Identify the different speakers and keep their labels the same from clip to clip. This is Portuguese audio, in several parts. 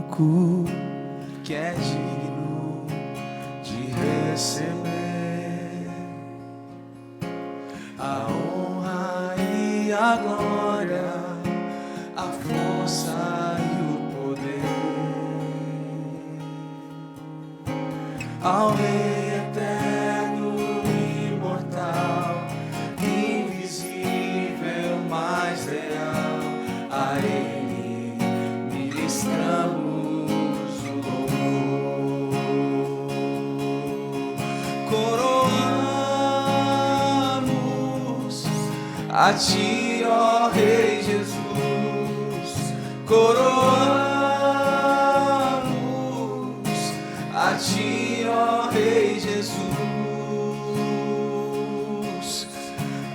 Speaker 1: único que é digno de receber a honra e a glória, a força e o poder, ao Rei eterno, imortal, invisível, mais real, a Ele ministramos o louvor. Coroamos a Ti, ó Rei Jesus, coroamos a Ti, ó Rei Jesus,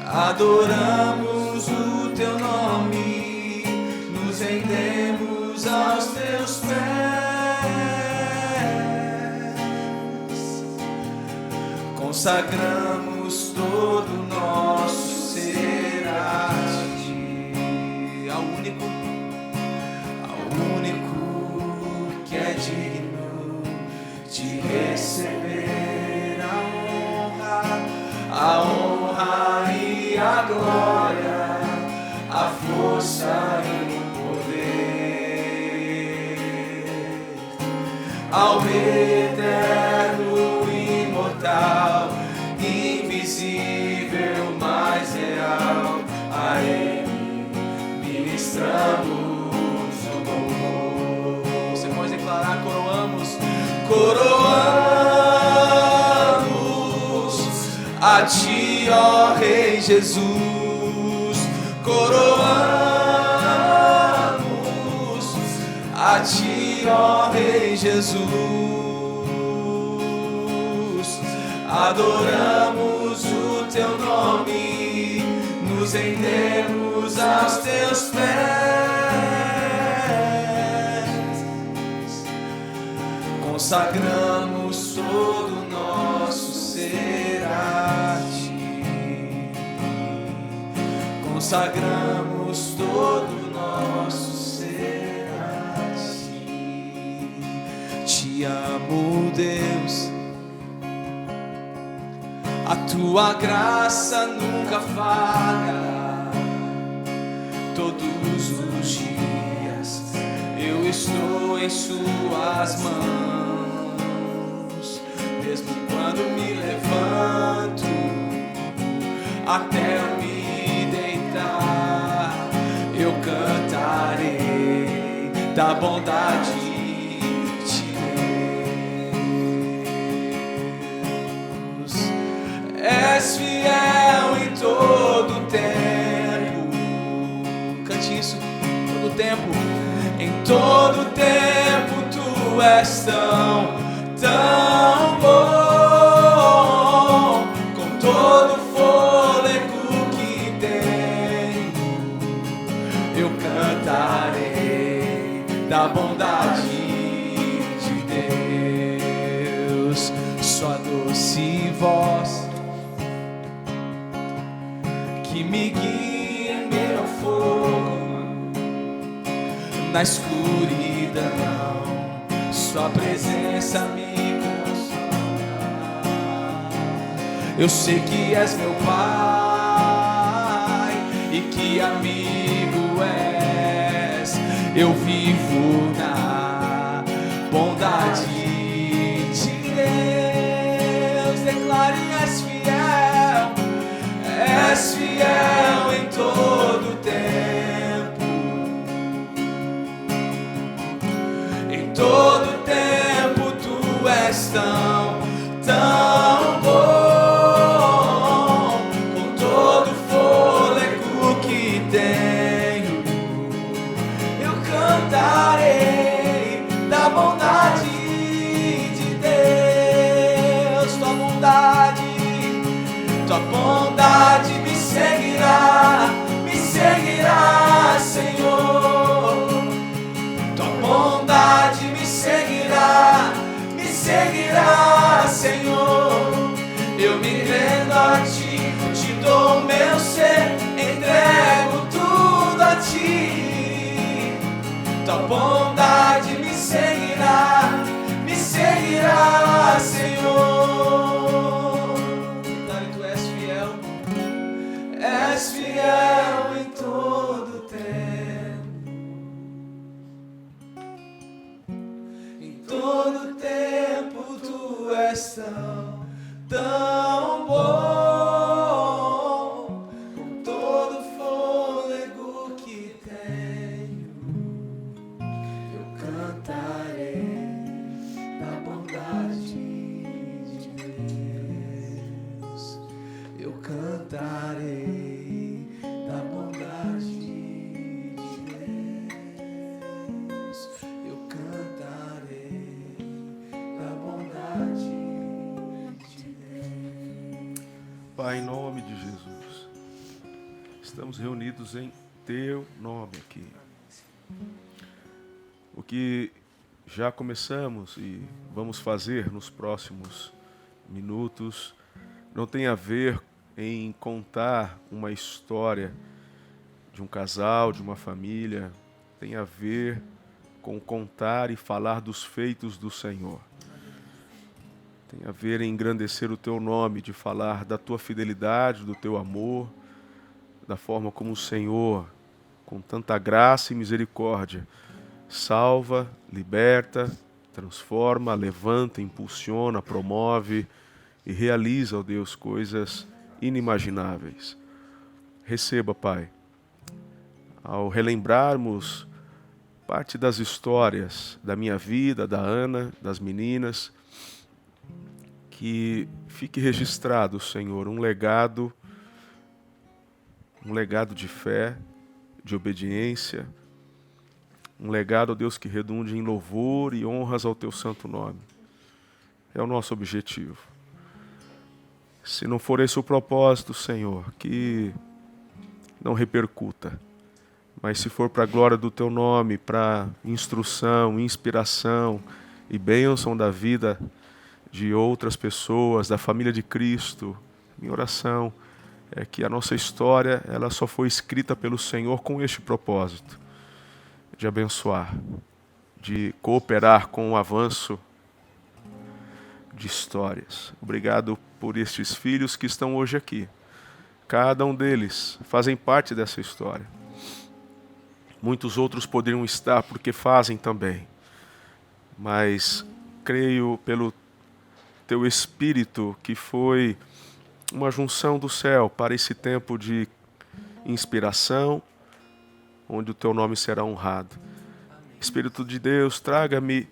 Speaker 1: adoramos o Teu nome, nos rendemos aos Teus pés, consagramos todo o nosso ser a Ti, ao único que é digno de receber a honra e a glória, a força e o poder, ao Rei eterno, imortal, invisível, mais real, a Ele ministramos o louvor. Você pode declarar: coroamos, coroamos a Ti, ó Rei Jesus, coroamos a Ti, ó Rei Jesus, adoramos o Teu nome, nos rendemos aos Teus pés, consagramos todo o nosso ser a Ti, consagramos todo o nosso ser a Ti. Te amo, Deus, a Tua graça nunca falha. Todos os dias eu estou em Suas mãos, mesmo quando me levanto até eu me deitar, eu cantarei da bondade de Deus. És fiel em todo tempo. Cante isso, todo tempo. Em todo tempo Tu és tão bom. Com todo fôlego que tenho, eu cantarei da bondade de Deus. Sua doce voz que me guia em meu fogo, na escuridão, Sua presença me consola. Eu sei que és meu Pai e que amigo és. Eu vivo na bondade de Deus. Declare: és fiel em todo tempo. Em todo tempo Tu és tão bom. Com todo fôlego que tenho, eu cantarei da bondade de Deus. Tua bondade me seguirá, Senhor. Tua bondade me seguirá, Senhor. Eu me rendo a Ti, te dou o meu ser, entrego tudo a Ti. Tua bondade me me seguirá, Senhor. Pai, tu és fiel em todo tempo. Em todo tempo tu és tão bom, com todo fôlego que tenho, eu cantarei da bondade de Deus. Eu cantarei da bondade de Deus. Eu cantarei da bondade de Deus.
Speaker 2: Pai, em nome de Jesus, estamos reunidos em Teu nome aqui. O que já começamos e vamos fazer nos próximos minutos não tem a ver em contar uma história de um casal, de uma família, tem a ver com contar e falar dos feitos do Senhor. Tem a ver em engrandecer o Teu nome, de falar da Tua fidelidade, do Teu amor, da forma como o Senhor, com tanta graça e misericórdia, salva, liberta, transforma, levanta, impulsiona, promove e realiza, ó Deus, coisas inimagináveis. Receba, Pai, ao relembrarmos parte das histórias da minha vida, da Ana, das meninas, que fique registrado, Senhor, um legado de fé, de obediência, um legado, ó Deus, que redunde em louvor e honras ao Teu santo nome. É o nosso objetivo. Se não for esse o propósito, Senhor, que não repercuta. Mas se for para a glória do Teu nome, para instrução, inspiração e bênção da vida de outras pessoas, da família de Cristo, minha oração é que a nossa história ela só foi escrita pelo Senhor com este propósito, de abençoar, de cooperar com o avanço de histórias. Obrigado por estes filhos que estão hoje aqui. Cada um deles fazem parte dessa história. Muitos outros poderiam estar porque fazem também. Mas creio pelo Teu Espírito que foi uma junção do céu para esse tempo de inspiração, onde o Teu nome será honrado. Espírito de Deus, traga-me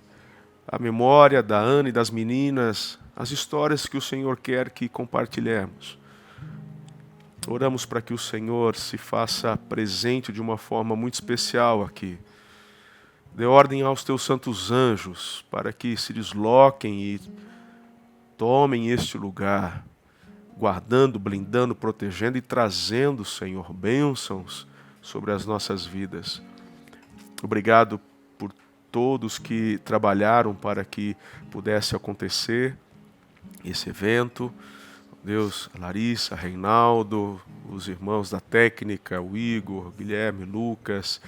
Speaker 2: a memória da Ana e das meninas, as histórias que o Senhor quer que compartilhemos. Oramos para que o Senhor se faça presente de uma forma muito especial aqui. Dê ordem aos Teus santos anjos para que se desloquem e tomem este lugar, guardando, blindando, protegendo e trazendo, Senhor, bênçãos sobre as nossas vidas. Obrigado por todos que trabalharam para que pudesse acontecer esse evento. Deus, Larissa, Reinaldo, os irmãos da técnica, o Igor, Guilherme, Lucas,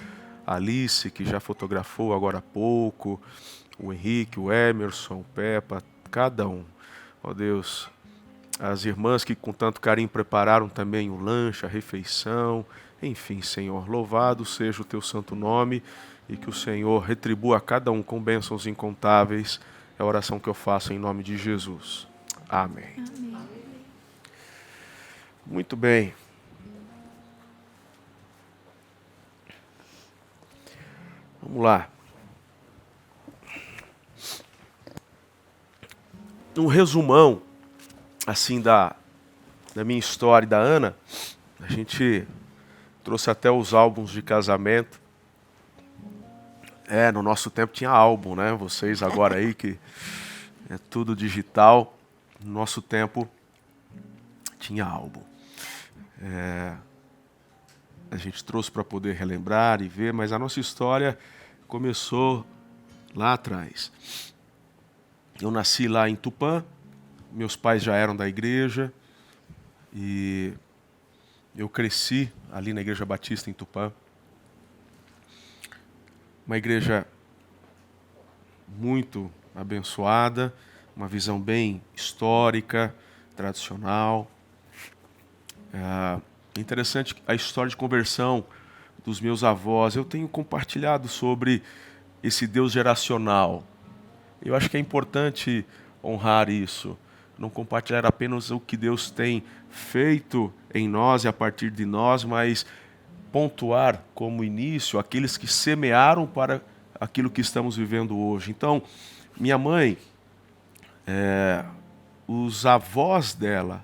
Speaker 2: Alice, que já fotografou agora há pouco, o Henrique, o Emerson, o Peppa, cada um. Ó Deus, as irmãs que com tanto carinho prepararam também o lanche, a refeição, enfim, Senhor, louvado seja o Teu santo nome e que o Senhor retribua a cada um com bênçãos incontáveis. É a oração que eu faço em nome de Jesus. Amém.
Speaker 3: Amém.
Speaker 2: Muito bem. Vamos lá. Um resumão, assim, da minha história e da Ana. A gente trouxe até os álbuns de casamento. No nosso tempo tinha álbum, né? Vocês agora aí que é tudo digital. No nosso tempo tinha álbum. A gente trouxe para poder relembrar e ver, mas a nossa história começou lá atrás. Eu nasci lá em Tupã, meus pais já eram da igreja e eu cresci ali na Igreja Batista em Tupã. Uma igreja muito abençoada, uma visão bem histórica, tradicional. É interessante a história de conversão dos meus avós. Eu tenho compartilhado sobre esse Deus geracional. Eu acho que é importante honrar isso, não compartilhar apenas o que Deus tem feito em nós e a partir de nós, mas pontuar como início aqueles que semearam para aquilo que estamos vivendo hoje. Então, minha mãe, os avós dela,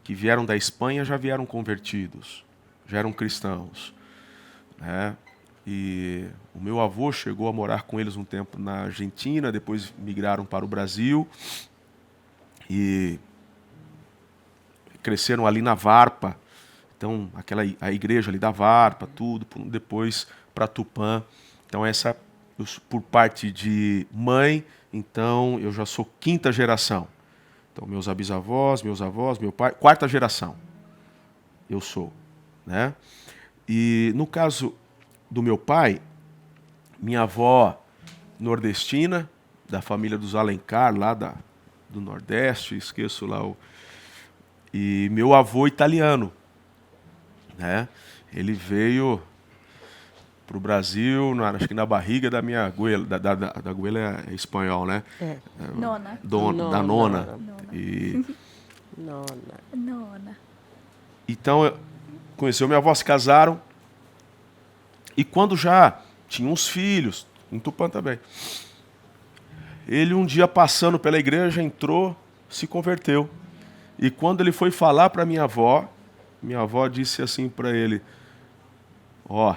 Speaker 2: que vieram da Espanha, já vieram convertidos, já eram cristãos, né? E o meu avô chegou a morar com eles um tempo na Argentina, depois migraram para o Brasil e cresceram ali na Varpa. Então, a igreja ali da Varpa, tudo, depois para Tupã. Então, essa, por parte de mãe, então eu já sou 5ª geração. Então, meus bisavós, meus avós, meu pai, 4ª geração eu sou, né? E no caso do meu pai, minha avó nordestina, da família dos Alencar, lá do Nordeste, esqueço lá e meu avô italiano, né? Ele veio para o Brasil, acho que na barriga da minha abuela, da abuela é espanhol, né?
Speaker 3: Nona.
Speaker 2: Da nona. E
Speaker 3: Nona.
Speaker 2: então, conheceu minha avó, se casaram. E quando já tinha uns filhos, em Tupã também, ele um dia passando pela igreja entrou, se converteu. E quando ele foi falar para minha avó disse assim para ele: ó,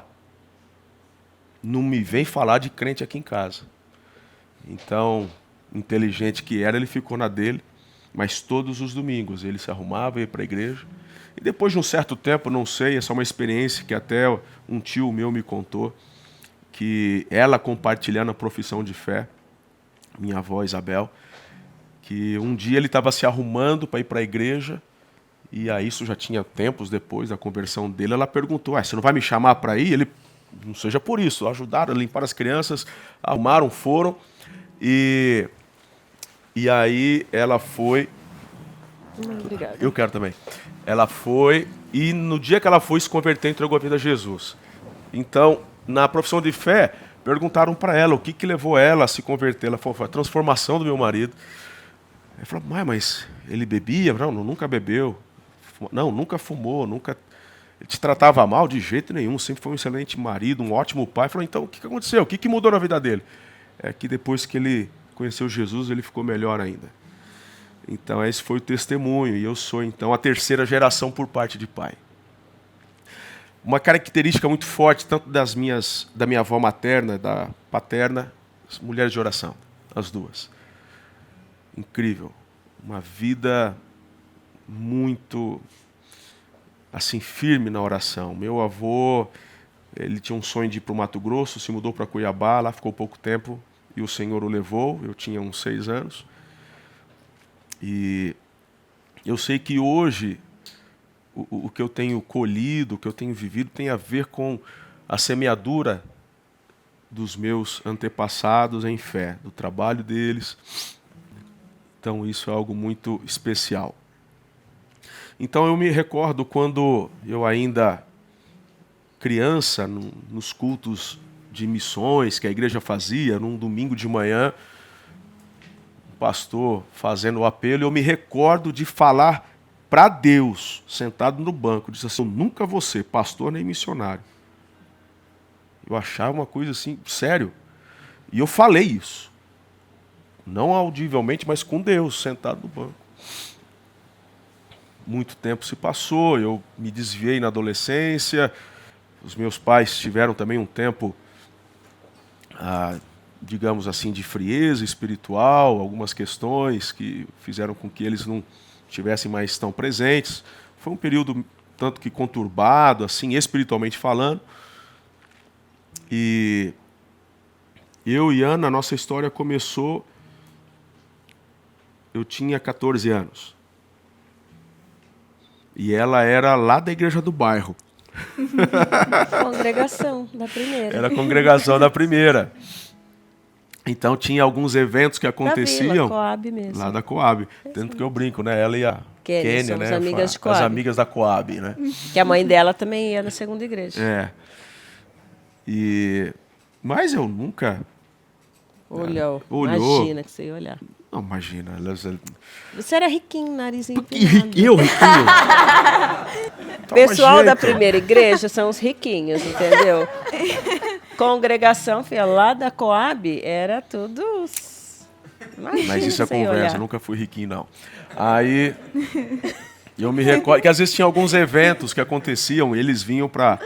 Speaker 2: não me vem falar de crente aqui em casa. Então, inteligente que era, ele ficou na dele, mas todos os domingos ele se arrumava, ia para a igreja. E depois de um certo tempo, não sei, essa é uma experiência que até um tio meu me contou, que ela compartilhando a profissão de fé, minha avó Isabel, que um dia ele estava se arrumando para ir para a igreja, e aí isso já tinha tempos depois da conversão dele, ela perguntou: você não vai me chamar para ir? Ele: não seja por isso. Ajudaram a limpar as crianças, arrumaram, foram, e aí ela foi...
Speaker 4: Obrigada.
Speaker 2: Eu quero também. Ela foi, e no dia que ela foi, se converteu, entregou a vida a Jesus. Então, na profissão de fé, perguntaram para ela o que levou ela a se converter. Ela falou: foi a transformação do meu marido. Ele falou: mas ele bebia? Não, nunca bebeu. Não, nunca fumou, nunca te tratava mal de jeito nenhum, sempre foi um excelente marido, um ótimo pai. Falou: então, o que aconteceu? O que mudou na vida dele? É que depois que ele conheceu Jesus, ele ficou melhor ainda. Então, esse foi o testemunho. E eu sou, então, a 3ª geração por parte de pai. Uma característica muito forte, tanto da minha avó materna, da paterna, as mulheres de oração, as duas. Incrível. Uma vida muito, assim, firme na oração. Meu avô, ele tinha um sonho de ir para o Mato Grosso, se mudou para Cuiabá, lá ficou pouco tempo, e o Senhor o levou. Eu tinha uns 6 anos. E eu sei que hoje o que eu tenho colhido, o que eu tenho vivido, tem a ver com a semeadura dos meus antepassados em fé, do trabalho deles. Então isso é algo muito especial. Então eu me recordo quando eu ainda criança, nos cultos de missões que a igreja fazia, num domingo de manhã, pastor fazendo o apelo, eu me recordo de falar para Deus, sentado no banco, disse assim: eu nunca vou ser pastor nem missionário. Eu achava uma coisa assim, sério. E eu falei isso. Não audivelmente, mas com Deus, sentado no banco. Muito tempo se passou, eu me desviei na adolescência, os meus pais tiveram também um tempo, digamos assim, de frieza espiritual, algumas questões que fizeram com que eles não estivessem mais tão presentes. Foi um período tanto que conturbado, assim, espiritualmente falando. E eu e Ana, a nossa história começou... Eu tinha 14 anos. E ela era lá da igreja do bairro.
Speaker 4: Congregação da primeira.
Speaker 2: Era a congregação da primeira. Então tinha alguns eventos que
Speaker 4: Da
Speaker 2: aconteciam
Speaker 4: Vila, Coab mesmo.
Speaker 2: lá da Coab. Tanto que eu brinco, né? Ela e a
Speaker 4: Kênia,
Speaker 2: Kênia,
Speaker 4: somos
Speaker 2: né?
Speaker 4: amigas de
Speaker 2: As
Speaker 4: Coab.
Speaker 2: amigas da Coab, né?
Speaker 4: Que a mãe dela também ia na segunda igreja.
Speaker 2: É. Mas eu nunca...
Speaker 4: Olhou.
Speaker 2: Olhou.
Speaker 4: Imagina que você ia olhar.
Speaker 2: Não, imagina.
Speaker 4: Você era riquinho, narizinho
Speaker 2: Que
Speaker 4: empinado.
Speaker 2: riquinho, riquinho.
Speaker 4: Pessoal da
Speaker 2: jeito.
Speaker 4: primeira igreja são os riquinhos, entendeu? Congregação, filha, lá da Coab era tudo... Imagina,
Speaker 2: Mas isso é
Speaker 4: você ia
Speaker 2: conversa,
Speaker 4: olhar.
Speaker 2: eu nunca fui riquinho, não. Aí, eu me recordo que às vezes tinha alguns eventos que aconteciam, eles vinham para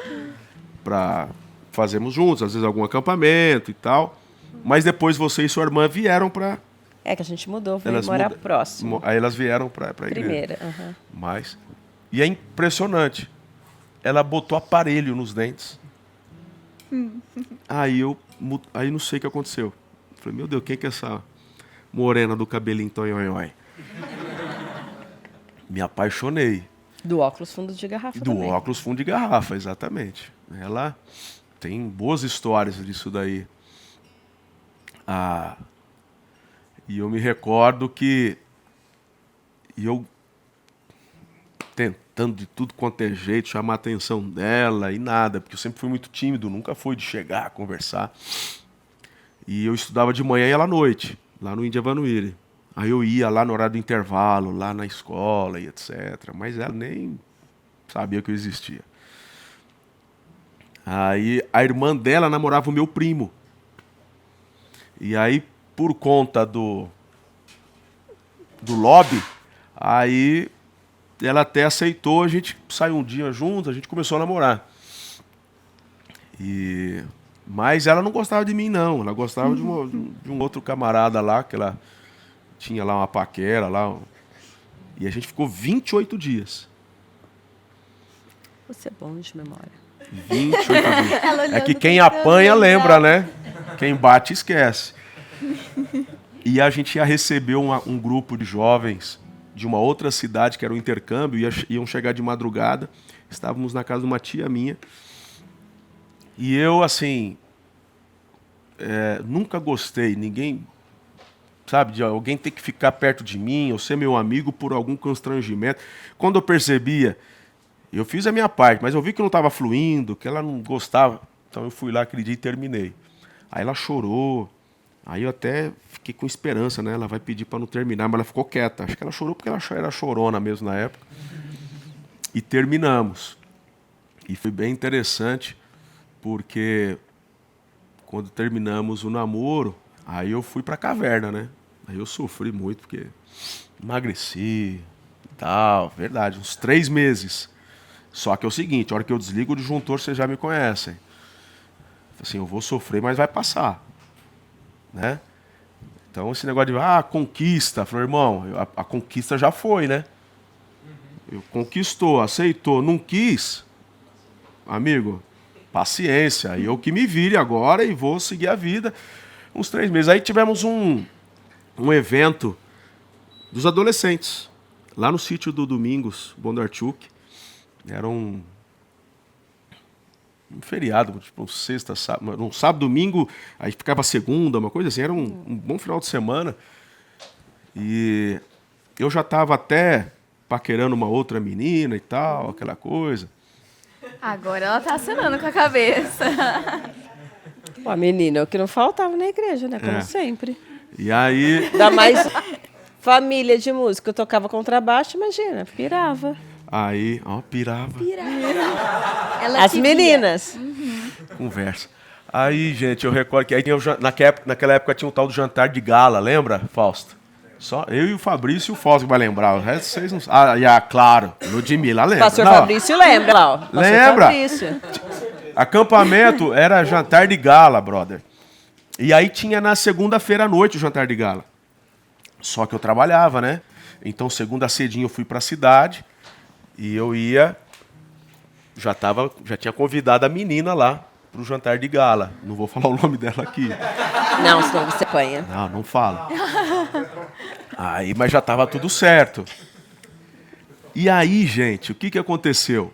Speaker 2: fazermos juntos, às vezes algum acampamento e tal, mas depois você e sua irmã vieram para...
Speaker 4: É que a gente mudou, veio morar próximo.
Speaker 2: Aí elas vieram para a igreja.
Speaker 4: Primeira, aham.
Speaker 2: E é impressionante, ela botou aparelho nos dentes. Aí não sei o que aconteceu. Falei, meu Deus, quem que é essa morena do cabelinho tonhonhói? Me apaixonei.
Speaker 4: Do óculos fundo de garrafa
Speaker 2: Do
Speaker 4: também.
Speaker 2: óculos fundo de garrafa, exatamente. Ela tem boas histórias disso daí. E eu me recordo que eu tentando de tudo quanto é jeito chamar a atenção dela e nada, porque eu sempre fui muito tímido, nunca fui de chegar, conversar. E eu estudava de manhã e ela à noite, lá no Índia Vanuíri. Aí eu ia lá no horário do intervalo, lá na escola e etc. Mas ela nem sabia que eu existia. Aí a irmã dela namorava o meu primo. E aí, por conta do lobby, aí ela até aceitou, a gente saiu um dia junto, a gente começou a namorar. Mas ela não gostava de mim, não. Ela gostava de um outro camarada lá, que ela tinha lá uma paquera lá. E a gente ficou 28 dias.
Speaker 4: Você é bom de memória.
Speaker 2: 28 dias.
Speaker 3: Ela
Speaker 2: É
Speaker 3: olhando
Speaker 2: que quem
Speaker 3: tentando
Speaker 2: apanha lembra,
Speaker 3: lembrar.
Speaker 2: né? Quem bate esquece. E a gente ia receber um grupo de jovens de uma outra cidade, que era o intercâmbio, iam chegar de madrugada. Estávamos na casa de uma tia minha. E eu, assim, nunca gostei, ninguém, sabe, de alguém ter que ficar perto de mim, ou ser meu amigo por algum constrangimento. Quando eu percebia, eu fiz a minha parte, mas eu vi que não estava fluindo, que ela não gostava. Então eu fui lá aquele dia e terminei. Aí ela chorou, aí eu até fiquei com esperança, né? Ela vai pedir para não terminar, mas ela ficou quieta. Acho que ela chorou porque ela era chorona mesmo na época. E terminamos. E foi bem interessante, porque quando terminamos o namoro, aí eu fui pra caverna, né? Aí eu sofri muito, porque emagreci e tal, verdade, uns 3 meses. Só que é o seguinte, a hora que eu desligo o disjuntor, vocês já me conhecem. Assim, eu vou sofrer, mas vai passar, né? Então esse negócio de, conquista, falei, irmão, a conquista já foi, né? Eu conquistou, aceitou, não quis, amigo, paciência, eu que me vire agora e vou seguir a vida. Uns 3 meses. Aí tivemos um evento dos adolescentes, lá no sítio do Domingos, Bondarchuk. Era um feriado, tipo um sexta, sábado, um sábado, domingo, aí ficava segunda, uma coisa assim. Era um bom final de semana. E eu já estava até paquerando uma outra menina e tal, aquela coisa.
Speaker 3: Agora ela tá acenando com a cabeça.
Speaker 4: Pô, menina, o que não faltava na igreja, né? Como
Speaker 2: É.
Speaker 4: sempre.
Speaker 2: E aí,
Speaker 4: Ainda mais família de música. Eu tocava contrabaixo, imagina, pirava.
Speaker 2: pirava,
Speaker 3: Ela
Speaker 4: As
Speaker 3: te
Speaker 4: meninas.
Speaker 2: conversa. Aí, gente, eu recordo que aí naquela época tinha um tal do jantar de gala, lembra, Fausto? Só eu e o Fabrício e o Fausto que vai lembrar. O resto vocês não sabem. Claro, Ludmilla lembra.
Speaker 4: Pastor
Speaker 2: Não,
Speaker 4: Fabrício lembra lá, ó. Pastor
Speaker 2: Lembra?
Speaker 4: Fabrício.
Speaker 2: Acampamento era jantar de gala, brother. E aí tinha na segunda-feira à noite o jantar de gala. Só que eu trabalhava, né? Então, segunda cedinho eu fui pra cidade e eu ia... Já tinha convidado a menina lá pro jantar de gala. Não vou falar o nome dela aqui.
Speaker 4: Não, senão você apanha.
Speaker 2: Não fala. Aí, mas já tava tudo certo. E aí, gente, o que aconteceu?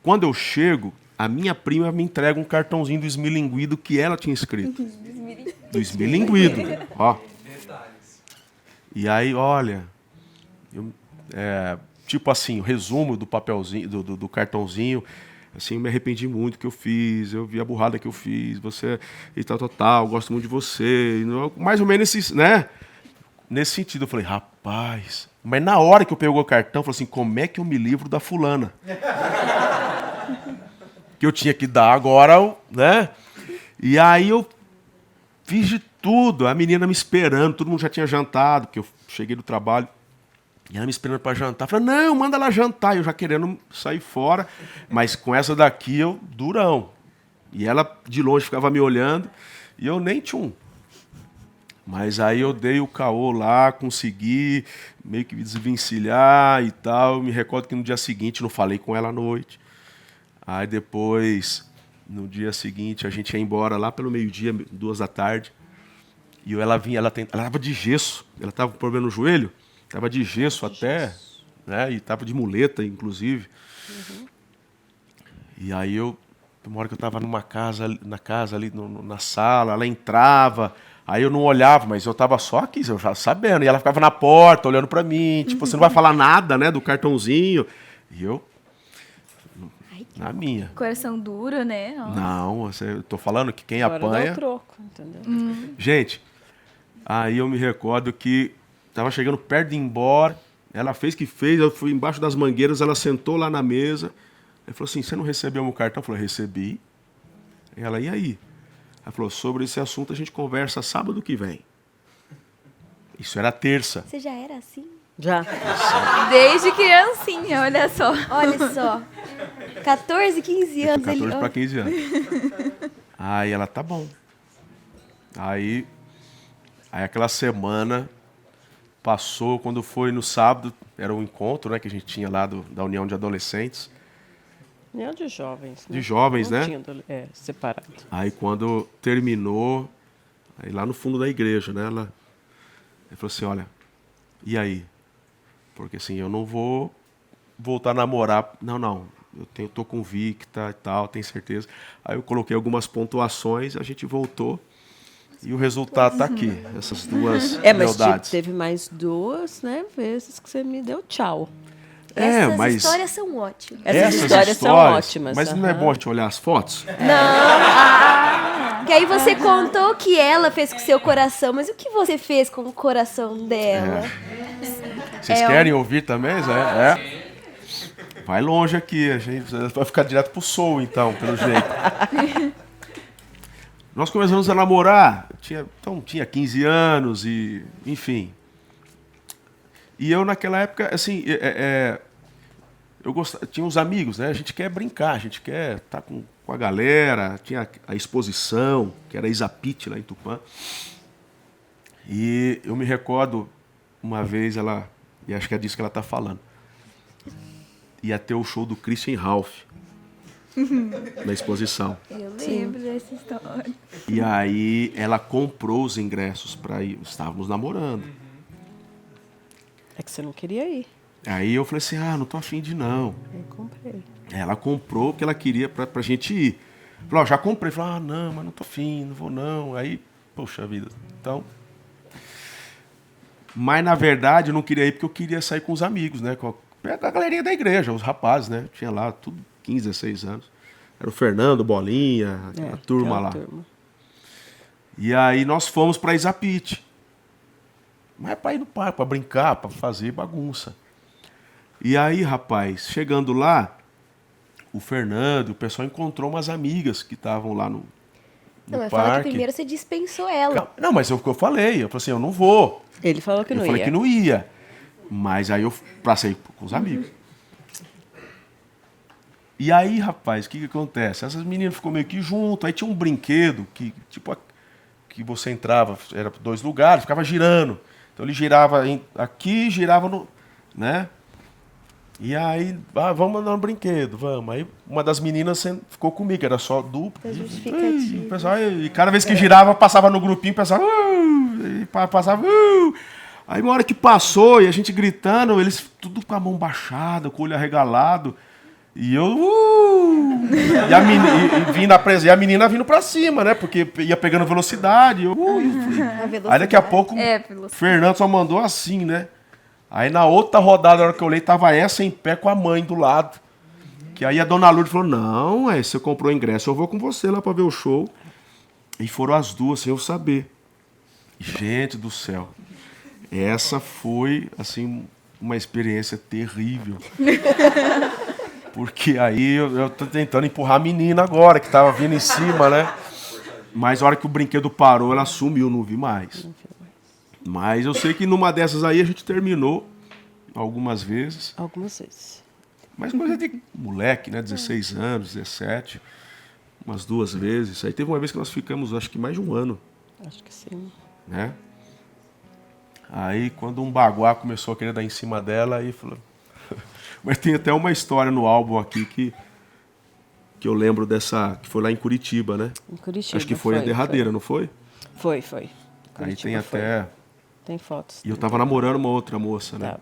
Speaker 2: Quando eu chego, a minha prima me entrega um cartãozinho do Esmilinguido que ela tinha escrito. Esmilinguido. Ó. E aí, olha, tipo assim, o resumo do papelzinho, do cartãozinho, assim, eu me arrependi muito do que eu fiz, eu vi a burrada que eu fiz, você e tal, gosto muito de você, mais ou menos esses, né? Nesse sentido, eu falei, rapaz, mas na hora que eu peguei o cartão, eu falei assim, como é que eu me livro da fulana? Que eu tinha que dar agora, né? E aí eu fiz de tudo, a menina me esperando, todo mundo já tinha jantado, porque eu cheguei do trabalho, e ela me esperando para jantar. Eu falei, não, manda ela jantar, eu já querendo sair fora, mas com essa daqui eu durão. E ela de longe ficava me olhando, e eu nem tchum. Mas aí eu dei o caô lá, consegui meio que me desvencilhar e tal. Me recordo que no dia seguinte, não falei com ela à noite. Aí depois, no dia seguinte, a gente ia embora lá pelo meio-dia, 2 da tarde. E ela vinha, ela estava de gesso, ela estava com problema no joelho, estava de gesso até, né? E estava de muleta, inclusive. Uhum. E aí uma hora que eu estava na casa ali, na sala, ela entrava. Aí eu não olhava, mas eu tava só aqui, eu já sabendo. E ela ficava na porta, olhando pra mim. Tipo, você não vai falar nada, né, do cartãozinho. E eu, na minha.
Speaker 3: Coração duro, né? Nossa.
Speaker 2: Não, eu tô falando que quem
Speaker 4: Agora
Speaker 2: apanha...
Speaker 4: dá o troco, entendeu?
Speaker 2: Gente, aí eu me recordo que tava chegando perto de ir embora. Ela fez que fez, eu fui embaixo das mangueiras, ela sentou lá na mesa. Ela falou assim, você não recebeu meu cartão? Eu falei, recebi. Ela, e aí? Ela falou, sobre esse assunto a gente conversa sábado que vem. Isso era terça.
Speaker 5: Você já era assim?
Speaker 4: Já.
Speaker 3: Desde criancinha, olha só.
Speaker 5: Olha só. 14, 15 anos.
Speaker 2: 14 para 15 anos. Aí ela, tá bom. Aí aquela semana passou, quando foi no sábado, era um encontro, né, que a gente tinha lá da União de Adolescentes.
Speaker 4: União de jovens. Né?
Speaker 2: De jovens,
Speaker 4: não
Speaker 2: né?
Speaker 4: Tinha, separado.
Speaker 2: Aí quando terminou, aí lá no fundo da igreja, né, ela falou assim, olha, e aí? Porque assim, eu não vou voltar a namorar. Não, eu tô convicta e tal, tenho certeza. Aí eu coloquei algumas pontuações, a gente voltou e o resultado tá aqui, essas duas
Speaker 4: Mas
Speaker 2: lealdades.
Speaker 4: teve mais 2, né, vezes que você me deu tchau.
Speaker 5: Essas histórias são ótimas.
Speaker 4: Essas histórias são ótimas.
Speaker 2: Mas não é bom a gente olhar as fotos?
Speaker 5: Não. Que aí você contou que ela fez com o seu coração, mas o que você fez com o coração dela?
Speaker 2: Vocês querem ouvir também, Zé? Vai longe aqui, a gente vai ficar direto pro soul, então, pelo jeito. Nós começamos a namorar, tinha 15 anos e, enfim. E eu naquela época, assim, eu gostava, tinha uns amigos, né? A gente quer brincar, a gente quer estar com a galera. Tinha a exposição, que era a Isapit, lá em Tupã. E eu me recordo, uma vez, e acho que é disso que ela está falando, ia ter o show do Christian Ralph na exposição.
Speaker 3: Eu lembro dessa história.
Speaker 2: E aí ela comprou os ingressos para ir, estávamos namorando.
Speaker 4: É que você não queria ir.
Speaker 2: Aí eu falei assim, não tô afim de ir, não.
Speaker 4: Eu comprei.
Speaker 2: Ela comprou porque ela queria pra gente ir. Falou, já comprei. Falei, não, mas não tô afim, não vou não. Aí, poxa vida, então... Mas, na verdade, eu não queria ir porque eu queria sair com os amigos, né? Com a galerinha da igreja, os rapazes, né? Tinha lá, tudo 15, 16 anos. Era o Fernando, Bolinha, a turma lá.
Speaker 4: Turma.
Speaker 2: E aí nós fomos pra Isapit. Mas é pra ir no parque, pra brincar, pra fazer bagunça. E aí, rapaz, chegando lá, o Fernando, o pessoal encontrou umas amigas que estavam lá no
Speaker 5: Não, mas
Speaker 2: parque.
Speaker 5: fala que primeiro você dispensou ela.
Speaker 2: Não, mas é o que eu falei. Eu falei assim, eu não vou.
Speaker 4: Ele falou que não
Speaker 2: Eu falei
Speaker 4: ia.
Speaker 2: que não ia. Mas aí eu passei com os amigos. E aí, rapaz, o que acontece? Essas meninas ficou meio que junto. Aí tinha um brinquedo que, tipo, que você entrava, era 2 lugares, ficava girando. Então ele girava aqui, girava no... né? E aí, vamos andar no brinquedo, vamos. Aí uma das meninas ficou comigo, era só dupla. E cada vez que girava, passava no grupinho, passava... e passava... Aí uma hora que passou, e a gente gritando, eles tudo com a mão baixada, com o olho arregalado.
Speaker 6: E eu... E a menina vindo pra cima, né? Porque ia pegando velocidade. Eu fui. Aí daqui a pouco, Fernando só mandou assim, né? Aí na outra rodada, na hora que eu olhei, tava essa em pé com a mãe do lado. Que aí a dona Lourdes falou, não, você comprou o ingresso, eu vou com você lá pra ver o show. E foram as duas, sem eu saber. Gente do céu. Essa foi, assim, uma experiência terrível. Porque aí eu tô tentando empurrar a menina agora, que tava vindo em cima, né? Mas a hora que o brinquedo parou, ela sumiu, não vi mais. Mas eu sei que numa dessas aí a gente terminou algumas vezes.
Speaker 4: Algumas vezes.
Speaker 6: Mas coisa de moleque, né? 16 anos, 17. Umas 2 vezes. Aí teve uma vez que nós ficamos, acho que mais de 1 ano.
Speaker 4: Acho que sim.
Speaker 6: Né? Aí quando um baguá começou a querer dar em cima dela, aí falou... Mas tem até uma história no álbum aqui que eu lembro dessa... Que foi lá em Curitiba, né?
Speaker 4: Em Curitiba.
Speaker 6: Acho que foi a derradeira, não foi?
Speaker 4: Foi.
Speaker 6: Aí
Speaker 4: Curitiba
Speaker 6: tem até...
Speaker 4: Tem fotos.
Speaker 6: E eu tava namorando uma outra moça, né?
Speaker 4: Tava.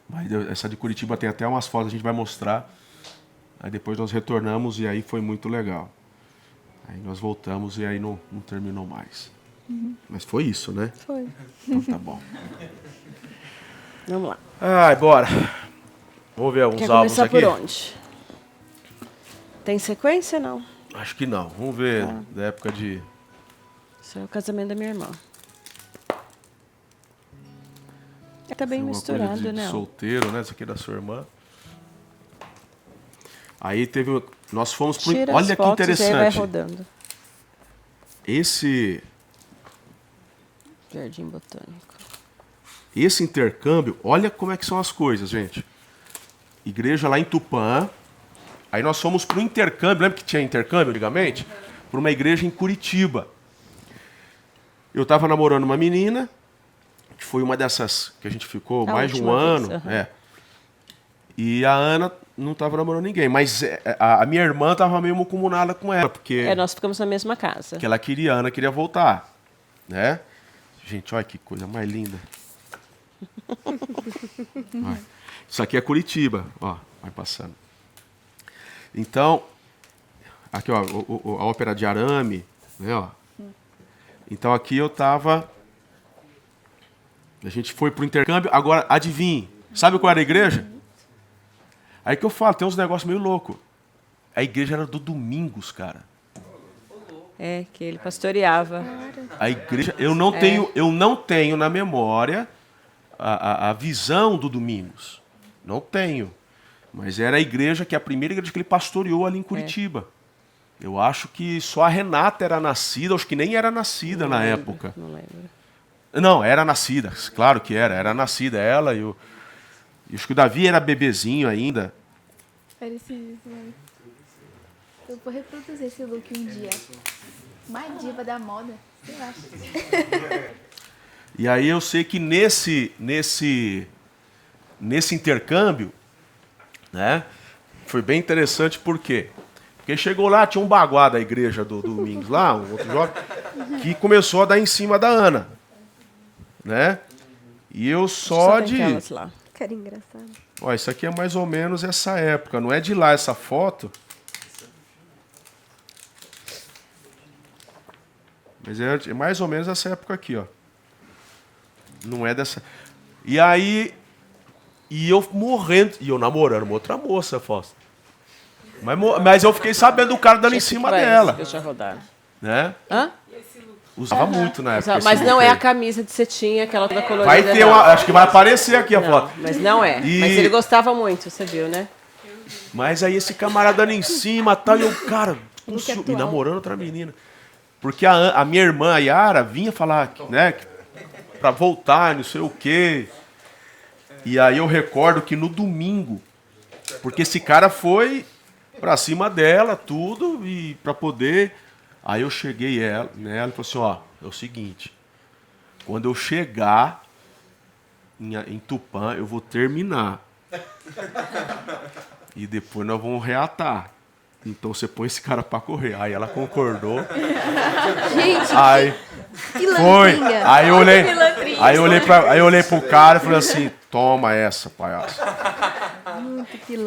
Speaker 6: Mas essa de Curitiba tem até umas fotos, a gente vai mostrar. Aí depois nós retornamos e aí foi muito legal. Aí nós voltamos e aí não terminou mais. Mas foi isso, né?
Speaker 4: Foi.
Speaker 6: Então tá bom.
Speaker 4: Vamos lá.
Speaker 6: Ai, bora. Vamos ver alguns
Speaker 4: Quer
Speaker 6: álbuns
Speaker 4: começar
Speaker 6: aqui?
Speaker 4: por onde? Tem sequência, não?
Speaker 6: Acho que não. Vamos ver da época de...
Speaker 4: Isso é o casamento da minha irmã. Tá bem
Speaker 6: alguma coisa
Speaker 4: misturado,
Speaker 6: de
Speaker 4: né?
Speaker 6: solteiro, né? Isso aqui é da sua irmã. Aí teve... Nós fomos pro...
Speaker 4: Tira
Speaker 6: Olha
Speaker 4: as
Speaker 6: que
Speaker 4: fotos e aí vai
Speaker 6: interessante.
Speaker 4: rodando.
Speaker 6: Esse
Speaker 4: Jardim Botânico.
Speaker 6: intercâmbio, olha como é que são as coisas, gente. Igreja lá em Tupã. Aí nós fomos para o intercâmbio, lembra que tinha intercâmbio antigamente? Para uma igreja em Curitiba. Eu estava namorando uma menina, que foi uma dessas que a gente ficou mais de um ano. E a Ana não estava namorando ninguém, mas a minha irmã estava meio mancomunada com ela, porque
Speaker 4: Nós ficamos na mesma casa.
Speaker 6: que ela queria, a Ana queria voltar, né? Gente, olha que coisa mais linda. Olha. Isso aqui é Curitiba, ó, vai passando. Então, aqui ó, a ópera de arame, né, ó. Então aqui eu tava, a gente foi pro intercâmbio, agora adivinhe, sabe qual era a igreja? Aí que eu falo, tem uns negócios meio loucos. A igreja era do Domingos, cara.
Speaker 4: Que ele pastoreava.
Speaker 6: A igreja, eu não tenho na memória a visão do Domingos. Não tenho. Mas era a igreja que é a primeira igreja que ele pastoreou ali em Curitiba. Eu acho que só a Renata era nascida, acho que nem era nascida na época.
Speaker 4: Não lembro.
Speaker 6: Não, era nascida, claro que era nascida ela e o... E acho que o Davi era bebezinho ainda.
Speaker 3: Parecido isso, né? Eu vou reproduzir esse look um dia. Mais diva da moda, sei lá.
Speaker 6: E aí eu sei que nesse intercâmbio, né, foi bem interessante, por quê? Porque chegou lá, tinha um baguá da igreja do Domingos lá, um outro jovem, que começou a dar em cima da Ana, né? E eu só
Speaker 4: tem
Speaker 6: de...
Speaker 4: aquelas lá.
Speaker 5: Cara, engraçado.
Speaker 6: Ó, isso aqui é mais ou menos essa época, não é de lá essa foto. Mas é mais ou menos essa época aqui, ó. Não é dessa... E aí... E eu morrendo... E eu namorando uma outra moça, Fausto. Mas eu fiquei sabendo do cara dando em cima dela.
Speaker 4: Deixa eu rodar.
Speaker 6: Né?
Speaker 4: Hã?
Speaker 6: Usava muito na época.
Speaker 4: Mas
Speaker 6: esse
Speaker 4: não
Speaker 6: look
Speaker 4: é
Speaker 6: aí.
Speaker 4: a camisa de cetim, aquela toda colorida.
Speaker 6: Vai ter
Speaker 4: não.
Speaker 6: uma... Acho que vai aparecer aqui a
Speaker 4: Não,
Speaker 6: foto.
Speaker 4: mas não é.
Speaker 6: E-
Speaker 4: Mas ele gostava muito, você viu, né?
Speaker 6: Mas aí esse camarada dando em cima e tal, e eu, cara, com ciúme,
Speaker 5: atual.
Speaker 6: namorando outra menina. Porque a minha irmã, a Yara, vinha falar, né, pra voltar, não sei o quê. E aí eu recordo que no domingo, porque esse cara foi pra cima dela, tudo, e pra poder... Aí eu cheguei nela e falei assim, ó, é o seguinte, quando eu chegar em Tupã, eu vou terminar. E depois nós vamos reatar. Então você põe esse cara pra correr. Aí ela concordou.
Speaker 5: Gente,
Speaker 6: Aí
Speaker 5: que
Speaker 6: foi.
Speaker 5: lambinha.
Speaker 6: Aí eu olhei. Aí eu olhei pro cara e falei assim, toma essa, palhaço.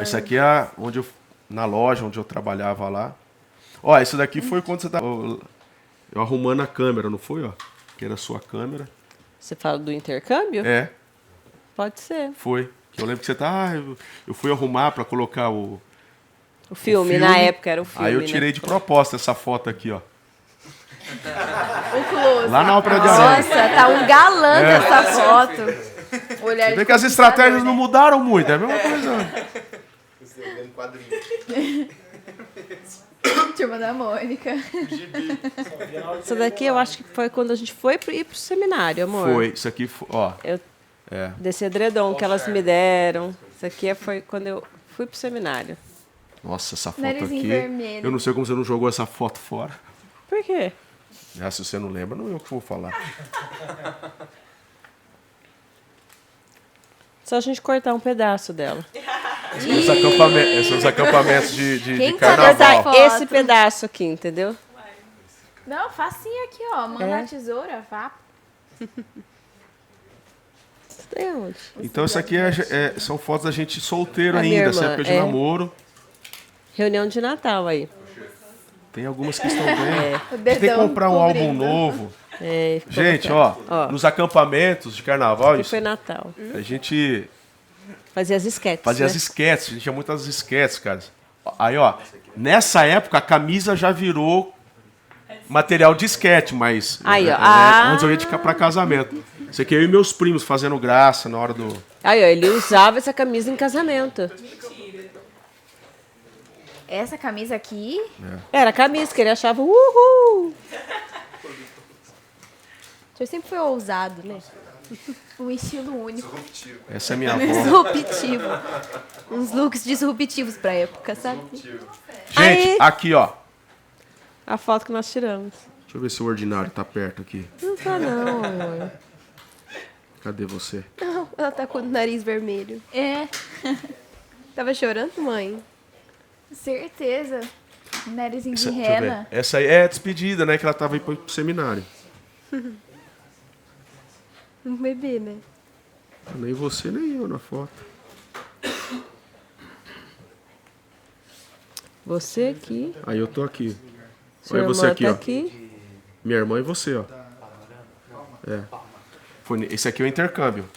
Speaker 6: Esse aqui é na loja onde eu trabalhava lá. Ó, isso daqui foi quando você tava eu arrumando a câmera, não foi, ó? Que era a sua câmera.
Speaker 4: Você fala do intercâmbio?
Speaker 6: É,
Speaker 4: Pode ser.
Speaker 6: foi. Eu lembro que você tá, eu fui arrumar pra colocar o
Speaker 4: O filme, na época era o filme.
Speaker 6: Aí eu
Speaker 4: né?
Speaker 6: tirei de proposta essa foto aqui, ó.
Speaker 3: O close.
Speaker 6: Lá na Ópera de Arame.
Speaker 5: Nossa, tá um galã dessa foto.
Speaker 3: Olhar
Speaker 6: Você vê que as estratégias não mudaram muito, é a mesma coisa.
Speaker 3: Turma da Mônica.
Speaker 4: Essa daqui eu acho que foi quando a gente foi ir pro seminário, amor.
Speaker 6: Foi, isso aqui, ó.
Speaker 4: Desse edredom que elas me deram. Isso aqui foi quando eu fui pro seminário.
Speaker 6: Nossa, essa foto
Speaker 3: Narizinho
Speaker 6: aqui.
Speaker 3: vermelho.
Speaker 6: Eu não sei como você não jogou essa foto fora.
Speaker 4: Por quê?
Speaker 6: Se você não lembra, não é eu que vou falar.
Speaker 4: Só a gente cortar um pedaço dela.
Speaker 6: Esses são os acampamentos de
Speaker 5: Quem
Speaker 6: carnaval.
Speaker 5: sabe
Speaker 4: Cortar esse pedaço aqui, entendeu?
Speaker 3: Não, facinho aqui, ó. Manda a tesoura, vá.
Speaker 4: Isso daí é onde?
Speaker 6: Então isso aqui são fotos da gente solteiro
Speaker 4: A minha
Speaker 6: ainda, essa
Speaker 4: irmã,
Speaker 6: época de namoro.
Speaker 4: Reunião de Natal aí.
Speaker 6: Tem algumas que estão bem.
Speaker 3: O
Speaker 6: A gente tem que
Speaker 3: dedão
Speaker 6: comprar um álbum
Speaker 3: cobrindo.
Speaker 6: novo.
Speaker 4: Ficou
Speaker 6: Gente,
Speaker 4: bacana.
Speaker 6: ó, nos acampamentos de carnaval,
Speaker 4: Aqui foi Natal.
Speaker 6: a gente
Speaker 4: Fazia as esquetes,
Speaker 6: fazia
Speaker 4: né?
Speaker 6: as esquetes, a gente tinha muitas esquetes, cara. Aí, ó, nessa época a camisa já virou material de esquete, mas
Speaker 4: Aí, ó.
Speaker 6: antes eu ia pra casamento. Isso aqui eu e meus primos fazendo graça na hora do...
Speaker 4: Aí, ó, ele usava essa camisa em casamento.
Speaker 3: Essa camisa aqui.
Speaker 4: Era a camisa que ele achava uhul.
Speaker 5: O senhor sempre foi ousado, né?
Speaker 3: Um estilo único.
Speaker 6: Essa é minha avó.
Speaker 5: Disruptivo. Uns looks disruptivos pra época, sabe?
Speaker 6: Gente,
Speaker 4: Aí.
Speaker 6: aqui, ó.
Speaker 4: A foto que nós tiramos.
Speaker 6: Deixa eu ver se o ordinário tá perto aqui.
Speaker 4: Não tá não, amor.
Speaker 6: Cadê você?
Speaker 5: Não, ela tá com o nariz vermelho.
Speaker 3: É,
Speaker 5: Tava chorando, mãe?
Speaker 3: certeza. Narizinho de
Speaker 6: Deixa eu ver.
Speaker 3: rena.
Speaker 6: Essa aí é a despedida, né? Que ela tava indo pro seminário.
Speaker 5: Um bebê, né?
Speaker 6: Nem você, nem eu na foto.
Speaker 4: Você aqui.
Speaker 6: Aí eu tô aqui.
Speaker 4: Sua
Speaker 6: Olha
Speaker 4: irmã
Speaker 6: você aqui,
Speaker 4: tá
Speaker 6: ó.
Speaker 4: aqui.
Speaker 6: Minha irmã e você, ó. Esse aqui é o intercâmbio.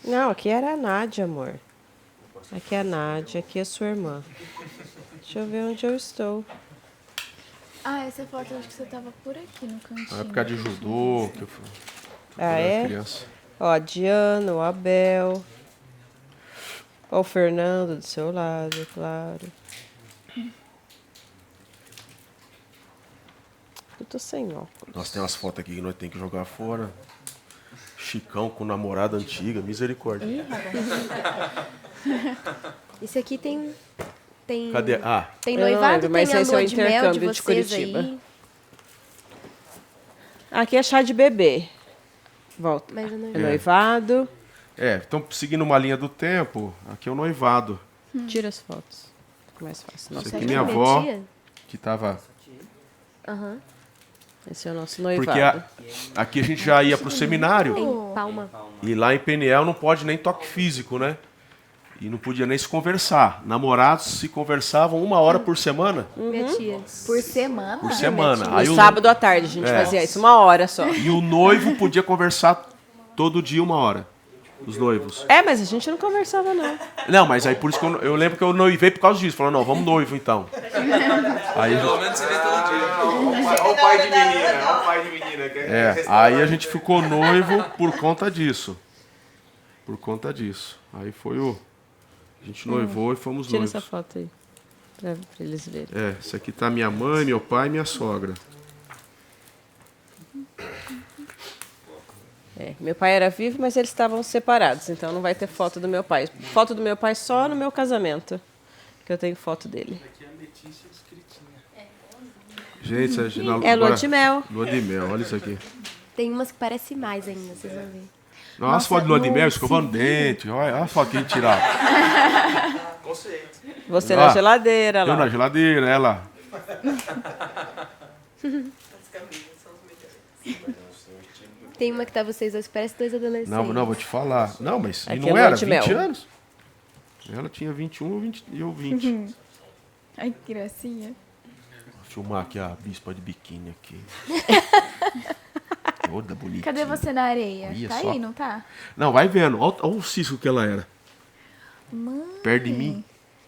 Speaker 4: Não, aqui era a Nádia, amor. Aqui é a Nádia, aqui é a sua irmã. Deixa eu ver onde eu estou.
Speaker 3: Ah, essa foto eu acho que você tava por aqui no cantinho.
Speaker 6: Na época de judô, que eu fui
Speaker 4: Ah,
Speaker 6: quando eu era
Speaker 4: é?
Speaker 6: criança.
Speaker 4: Ó, a Diana, o Abel. Ó, o Fernando do seu lado, claro. Eu tô sem óculos.
Speaker 6: Nossa, tem umas fotos aqui que nós temos que jogar fora. Chicão com namorada antiga, misericórdia.
Speaker 5: Esse aqui tem...
Speaker 6: Cadê? Ah,
Speaker 5: Tem
Speaker 4: Eu não
Speaker 5: noivado,
Speaker 4: lembro, mas
Speaker 5: tem a
Speaker 4: esse é o
Speaker 5: lua de mel de
Speaker 4: intercâmbio de
Speaker 5: vocês
Speaker 4: Curitiba.
Speaker 5: aí.
Speaker 4: Aqui é chá de bebê. Volta.
Speaker 5: Mas eu não...
Speaker 4: É noivado.
Speaker 6: então seguindo uma linha do tempo, aqui é o noivado.
Speaker 4: Tira as fotos. Fica mais fácil. Nossa,
Speaker 6: Isso aqui minha avó,
Speaker 5: tia?
Speaker 6: que tava...
Speaker 5: Aham.
Speaker 4: esse é o nosso noivado.
Speaker 6: Porque aqui a gente já ia pro seminário.
Speaker 5: Em Palma.
Speaker 6: E lá em Peniel não pode nem toque físico, né? E não podia nem se conversar. Namorados se conversavam 1 hora por semana.
Speaker 5: Minha tia.
Speaker 3: Por semana?
Speaker 6: Por semana.
Speaker 4: No
Speaker 6: Aí
Speaker 4: sábado à tarde a gente fazia isso, 1 hora só.
Speaker 6: E o noivo podia conversar todo dia 1 hora. Os noivos.
Speaker 4: É, mas a gente não conversava, não.
Speaker 6: Não, mas aí por isso que eu lembro que eu noivei por causa disso. Falando, não, vamos noivo então. Aí,
Speaker 1: Pelo menos você vê todo dia. Olha o pai de menina, olha o pai de menina.
Speaker 6: aí a gente ficou noivo por conta disso. Por conta disso. Aí foi a gente noivou e fomos
Speaker 4: Tira
Speaker 6: noivos.
Speaker 4: essa foto aí, pra eles verem.
Speaker 6: Esse aqui tá minha mãe, meu pai e minha sogra.
Speaker 4: Meu pai era vivo, mas eles estavam separados, então não vai ter foto do meu pai. Foto do meu pai só no meu casamento, que eu tenho foto dele.
Speaker 6: Gente,
Speaker 4: É lua de mel.
Speaker 6: Lua de mel, olha isso aqui.
Speaker 5: Tem umas que parecem mais ainda, vocês vão ver.
Speaker 6: Nossa, foto de lua de mel, escovando dente. Olha a foto que a gente tirava.
Speaker 4: Você na geladeira
Speaker 6: Eu
Speaker 4: lá.
Speaker 6: na geladeira, ela.
Speaker 5: Tem uma que tá vocês dois, parece dois adolescentes.
Speaker 6: Não, vou te falar. Não, mas e
Speaker 4: Aqui
Speaker 6: não
Speaker 4: é
Speaker 6: era
Speaker 4: lua de
Speaker 6: 20
Speaker 4: mel.
Speaker 6: anos? Ela tinha 21 e eu 20.
Speaker 3: Ai, que gracinha.
Speaker 6: Vou filmar aqui a bispa de biquíni aqui. Toda bonitinha.
Speaker 3: Cadê você na areia?
Speaker 6: Olha
Speaker 3: Tá
Speaker 6: só.
Speaker 3: aí, não tá?
Speaker 6: Não, vai vendo. Olha o cisco que ela era.
Speaker 3: Mãe.
Speaker 6: Perto de mim.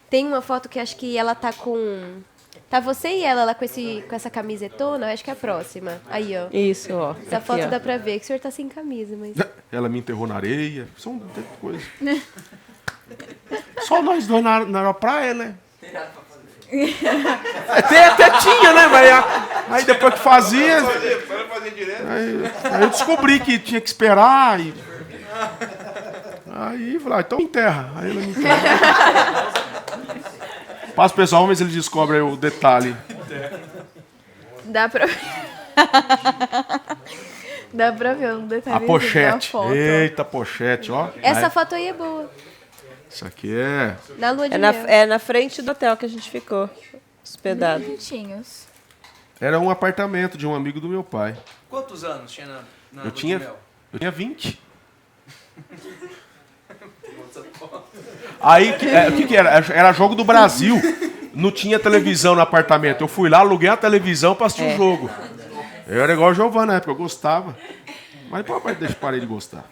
Speaker 5: Tem uma foto que acho que ela tá com... Tá você e ela lá com essa camisetona, eu acho que é a próxima. Aí, ó.
Speaker 4: Isso, ó.
Speaker 5: Essa
Speaker 4: Aqui,
Speaker 5: foto
Speaker 4: ó.
Speaker 5: dá pra ver que o senhor tá sem camisa, mas...
Speaker 6: Ela me enterrou na areia. São tanta coisa. Só nós dois na praia, né? Até tinha, né? Mas aí depois que fazia. Aí eu descobri que tinha que esperar. Aí eu falei, então enterra. Aí ela me enterra. Passa o pessoal, vamos ver se eles descobrem o detalhe.
Speaker 3: Dá pra ver. Dá pra ver um detalhe
Speaker 6: A pochete.
Speaker 3: foto.
Speaker 6: Eita, pochete, ó.
Speaker 5: Essa
Speaker 6: Aí,
Speaker 5: foto aí é boa.
Speaker 6: isso aqui é.
Speaker 5: Na lua de
Speaker 4: É
Speaker 5: mel.
Speaker 4: na frente do hotel que a gente ficou, hospedado.
Speaker 3: Bonitinhos.
Speaker 6: Era um apartamento de um amigo do meu pai.
Speaker 1: Quantos anos tinha na
Speaker 6: Eu
Speaker 1: lua de
Speaker 6: tinha
Speaker 1: mel?
Speaker 6: 20. Aí, o que era? Era jogo do Brasil. Não tinha televisão no apartamento. Eu fui lá, aluguei a televisão pra assistir o jogo. Eu era igual o Giovanni na época, eu gostava. Mas papai deixa parei de gostar.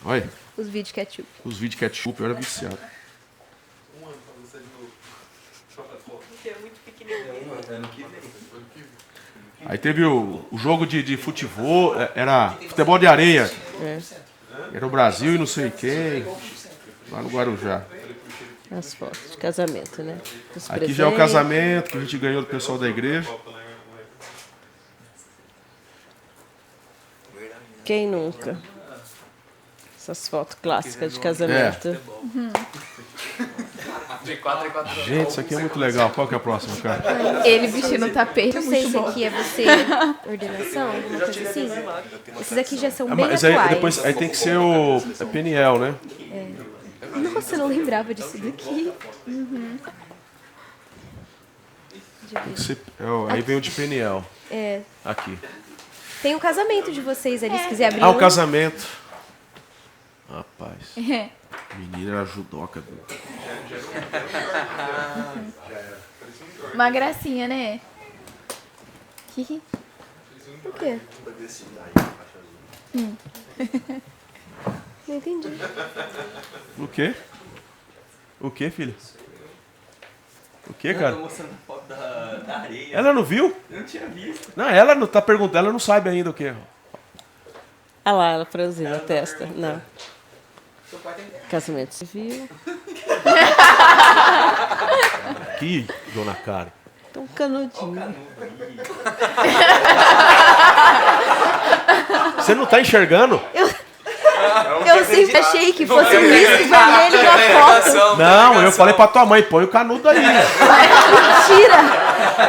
Speaker 6: Olha,
Speaker 5: Os vídeos ketchup.
Speaker 6: os vídeos ketchup, eu era viciado. Aí teve o jogo de futebol, era futebol de areia. Era o Brasil e não sei quem. Lá no Guarujá.
Speaker 4: As fotos de casamento, né? Os
Speaker 6: Aqui já é o
Speaker 4: presentes.
Speaker 6: casamento que a gente ganhou do pessoal da igreja.
Speaker 4: Quem nunca? Essas fotos clássicas de casamento.
Speaker 1: De 4 em 4 anos.
Speaker 6: Gente, isso aqui é muito legal. Qual que é a próxima, cara?
Speaker 3: Ele vestindo o tapete é
Speaker 5: Não sei
Speaker 3: muito
Speaker 5: se
Speaker 3: bom.
Speaker 5: aqui é você, ordenação, alguma coisa assim. Esses aqui já são bem
Speaker 6: Mas aí,
Speaker 5: atuais.
Speaker 6: depois, aí tem que ser o Peniel, né?
Speaker 5: Nossa, eu não lembrava disso daqui.
Speaker 6: Tem que ser, aí vem o de Peniel.
Speaker 5: É.
Speaker 6: Aqui.
Speaker 5: Tem o casamento de vocês ali, se quiser abrir.
Speaker 6: Ah,
Speaker 5: um.
Speaker 6: o casamento. Rapaz.
Speaker 3: É.
Speaker 6: Menina era judoca. Viu?
Speaker 3: Uma gracinha, né?
Speaker 5: O quê? Não entendi.
Speaker 6: O quê? O quê, filha? O quê, cara?
Speaker 1: Tô mostrando a foto da areia.
Speaker 6: Ela não viu?
Speaker 1: Eu não tinha visto.
Speaker 6: Não, ela não tá perguntando, ela não sabe ainda o quê.
Speaker 4: Ah lá, ela franzindo a testa. Não.
Speaker 1: Seu pai tem...
Speaker 4: Casamento civil.
Speaker 6: Aqui, dona Karen.
Speaker 4: Então, um canudinho.
Speaker 6: Você não tá enxergando?
Speaker 5: Eu sempre achei que fosse um risco vermelho na foto.
Speaker 6: Não, eu falei pra tua mãe, põe o canudo aí.
Speaker 5: Mentira!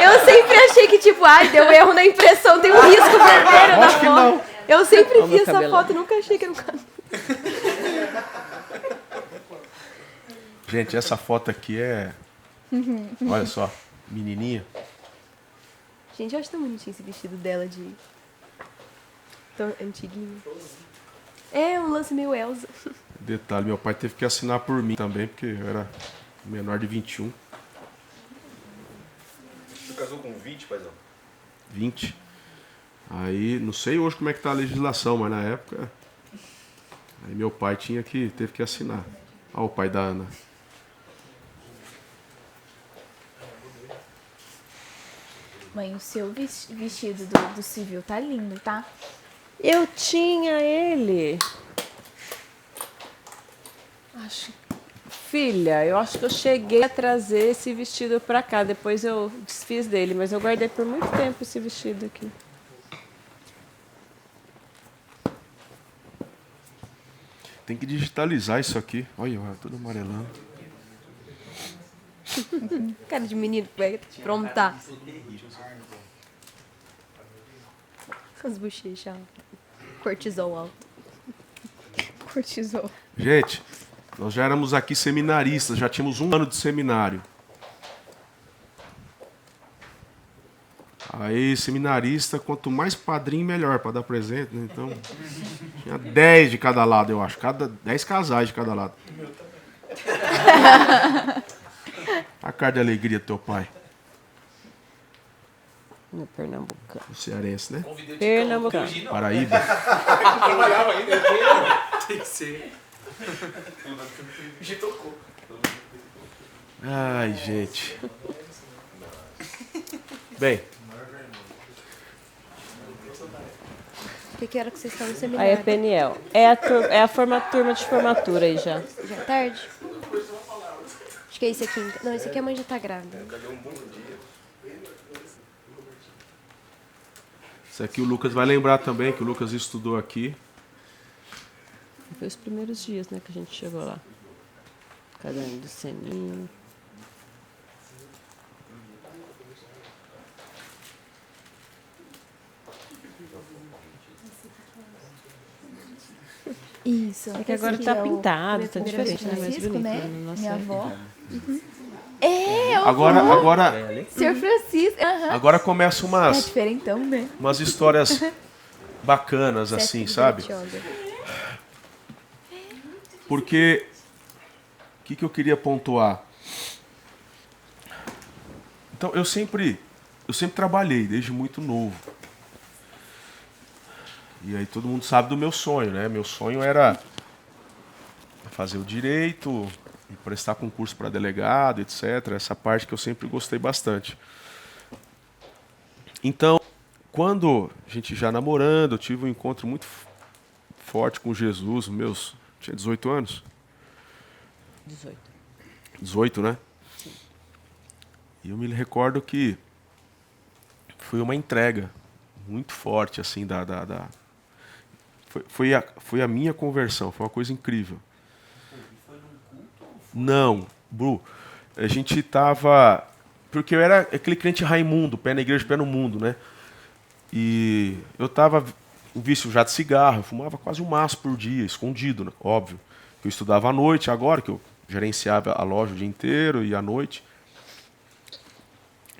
Speaker 5: Eu sempre achei que, tipo, ai, deu erro na impressão, tem um risco vermelho na
Speaker 6: Acho que
Speaker 5: foto.
Speaker 6: não.
Speaker 5: Eu sempre
Speaker 4: Olha o
Speaker 5: vi
Speaker 4: meu
Speaker 5: essa
Speaker 4: cabelão.
Speaker 5: foto e nunca achei que era um canudo.
Speaker 6: Gente, essa foto aqui é... Olha só, menininha.
Speaker 5: Gente, eu acho tão bonitinho esse vestido dela de... tão antiguinho. É, um lance meio Elsa.
Speaker 6: Detalhe, meu pai teve que assinar por mim também, porque eu era menor de 21.
Speaker 7: Você casou com 20, paizão?
Speaker 6: 20. Aí, não sei hoje como é que tá a legislação, mas na época... Aí meu pai teve que assinar. Olha o pai da Ana.
Speaker 3: Mãe, o seu vestido do civil tá lindo, tá?
Speaker 4: Eu tinha ele. Filha, eu acho que eu cheguei a trazer esse vestido pra cá. Depois eu desfiz dele, mas eu guardei por muito tempo esse vestido aqui.
Speaker 6: Tem que digitalizar isso aqui. Olha, tudo amarelando.
Speaker 5: Cara de menino que vai aprontar. Com as bochechas altas. Cortisol alto.
Speaker 3: Cortisol.
Speaker 6: Gente, nós já éramos aqui seminaristas, já tínhamos 1 ano de seminário. Aí, seminarista, quanto mais padrinho, melhor para dar presente, né? Então, tinha 10 de cada lado, eu acho. 10 casais de cada lado. A cara de alegria do teu pai.
Speaker 4: No Pernambucano.
Speaker 6: O cearense, né?
Speaker 4: Pernambucano.
Speaker 6: Paraíba.
Speaker 1: Trabalhava ainda. Tem que ser. Tocou.
Speaker 6: Ai, gente. Bem,
Speaker 5: Que era que vocês estão no
Speaker 4: Aí
Speaker 5: seminário?
Speaker 4: é Peniel. É a turma de formatura aí já.
Speaker 5: Já é tarde? Acho que é esse aqui. Não, esse aqui a mãe já tá grávida.
Speaker 6: isso aqui o Lucas vai lembrar também, que o Lucas estudou aqui.
Speaker 4: Foi os primeiros dias, né, que a gente chegou lá. Caderno do Seninho.
Speaker 3: Isso.
Speaker 4: É que agora
Speaker 3: esse
Speaker 4: tá
Speaker 3: aqui é o
Speaker 4: pintado, tá
Speaker 5: primeiro
Speaker 4: diferente, né? Mais
Speaker 3: Francisco,
Speaker 4: bonito.
Speaker 3: né?
Speaker 4: Na nossa
Speaker 3: Minha
Speaker 4: época.
Speaker 3: avó. É, o
Speaker 6: Agora,
Speaker 3: Sr. Francisco. Aham.
Speaker 6: agora começa
Speaker 3: Tá
Speaker 6: umas
Speaker 3: diferentão, né?
Speaker 6: histórias bacanas, assim, sabe? Porque o que eu queria pontuar? Então, eu sempre trabalhei, desde muito novo. E aí todo mundo sabe do meu sonho, né? Meu sonho era fazer o direito, e prestar concurso para delegado, etc. Essa parte que eu sempre gostei bastante. Então, quando a gente já namorando, eu tive um encontro muito forte com Jesus, tinha 18 anos?
Speaker 4: 18.
Speaker 6: 18, né? E eu me recordo que foi uma entrega muito forte, assim, Foi a minha conversão, foi uma coisa incrível. Não, Bru, a gente tava... Porque eu era aquele crente Raimundo, pé na igreja, pé no mundo, né? E eu tava um vício já de cigarro, eu fumava quase um maço por dia, escondido, né? Óbvio. Eu estudava à noite agora, que eu gerenciava a loja o dia inteiro e à noite.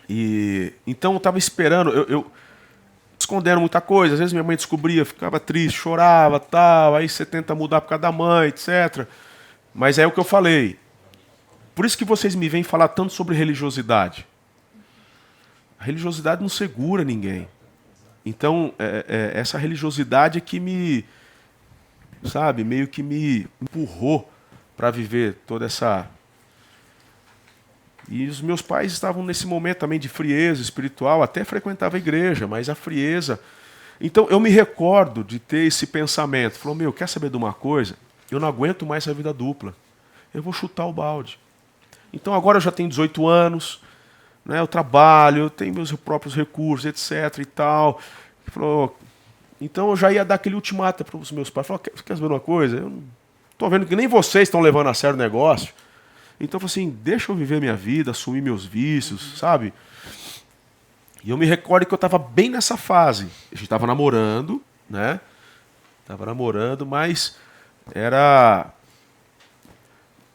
Speaker 6: E então eu tava esperando, eu escondendo muita coisa, às vezes minha mãe descobria, ficava triste, chorava, tal, aí você tenta mudar por causa da mãe, etc. Mas é o que eu falei. Por isso que vocês me vêm falar tanto sobre religiosidade. A religiosidade não segura ninguém. Então, essa religiosidade é que meio que me empurrou para viver toda essa... E os meus pais estavam nesse momento também de frieza espiritual, até frequentava a igreja, mas a frieza... Então, eu me recordo de ter esse pensamento. Falou, quer saber de uma coisa? Eu não aguento mais essa vida dupla. Eu vou chutar o balde. Então, agora eu já tenho 18 anos, né, eu trabalho, eu tenho meus próprios recursos, etc. e tal. Falou, então, eu já ia dar aquele ultimato para os meus pais. Falou, quer saber de uma coisa? Eu não estou vendo que nem vocês estão levando a sério o negócio. Então, eu falei assim, deixa eu viver minha vida, assumir meus vícios, sabe? E eu me recordo que eu estava bem nessa fase. A gente estava namorando, né? Estava namorando, mas era...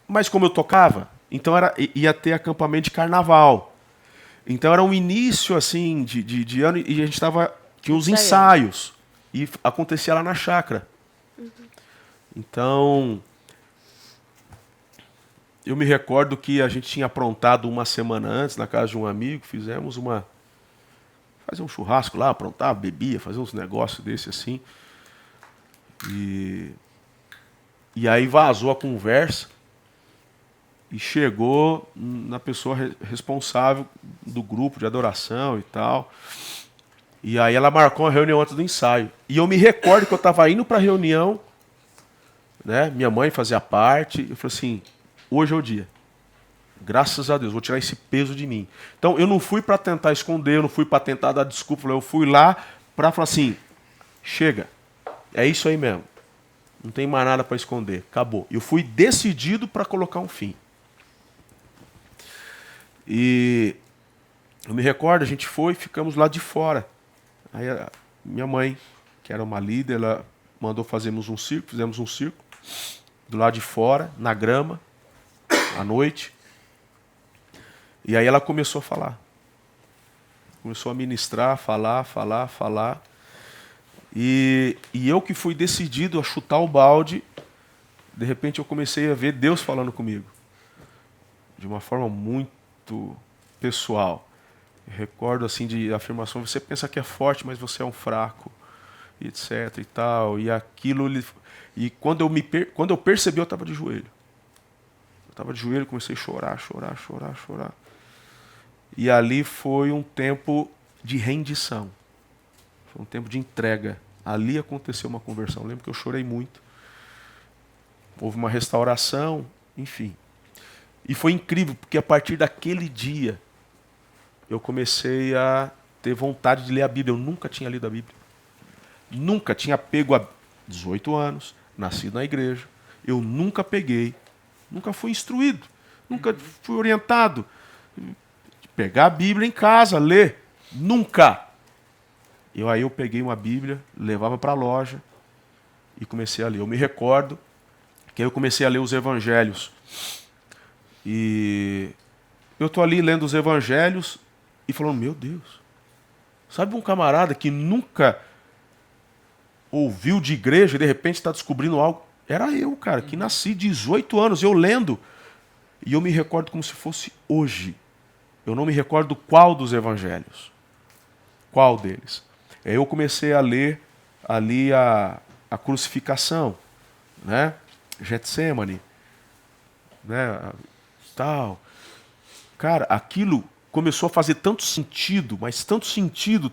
Speaker 6: Mas como eu tocava, então ia ter acampamento de carnaval. Então era um início, assim, de ano, e a gente tinha uns ensaios. E acontecia lá na chácara. Então... Eu me recordo que a gente tinha aprontado uma semana antes, na casa de um amigo, fizemos fazer um churrasco lá, aprontar, bebia, fazer uns negócios desse assim. E aí vazou a conversa e chegou na pessoa responsável do grupo de adoração e tal. E aí ela marcou uma reunião antes do ensaio. E eu me recordo que eu estava indo para a reunião, né? Minha mãe fazia parte, eu falei assim... Hoje é o dia. Graças a Deus, vou tirar esse peso de mim. Então, eu não fui para tentar esconder, eu não fui para tentar dar desculpa, eu fui lá para falar assim, chega, é isso aí mesmo. Não tem mais nada para esconder, acabou. Eu fui decidido para colocar um fim. E eu me recordo, a gente ficamos lá de fora. Aí a minha mãe, que era uma líder, ela mandou fizemos um circo, do lado de fora, na grama, à noite. E aí ela começou a falar.
Speaker 2: começou a ministrar, falar. E eu que fui decidido a chutar o balde, de repente eu comecei a ver Deus falando comigo. De uma forma muito pessoal. Eu recordo assim de afirmação, você pensa que é forte, mas você é um fraco, etc e tal. E aquilo, e quando eu percebi, eu estava de joelho. Eu estava de joelho, comecei a chorar. E ali foi um tempo de rendição. Foi um tempo de entrega. Ali aconteceu uma conversão. Eu lembro que eu chorei muito. Houve uma restauração, enfim. E foi incrível, porque a partir daquele dia, eu comecei a ter vontade de ler a Bíblia. Eu nunca tinha lido a Bíblia. Nunca tinha pego a 18 anos, nascido na igreja. Eu nunca peguei, nunca fui instruído, nunca fui orientado. Pegar a Bíblia em casa, ler. Nunca. Aí eu peguei uma Bíblia, levava para a loja e comecei a ler. Eu me recordo que aí eu comecei a ler os evangelhos. E eu estou ali lendo os evangelhos e falando, meu Deus, sabe um camarada que nunca ouviu de igreja e de repente está descobrindo algo? Era eu, cara, que nasci 18 anos, eu lendo. E eu me recordo como se fosse hoje. Eu não me recordo qual dos evangelhos. Qual deles? Aí eu comecei a ler ali a crucificação, né? Getsemane, né? Tal. Cara, aquilo começou a fazer tanto sentido, mas tanto sentido,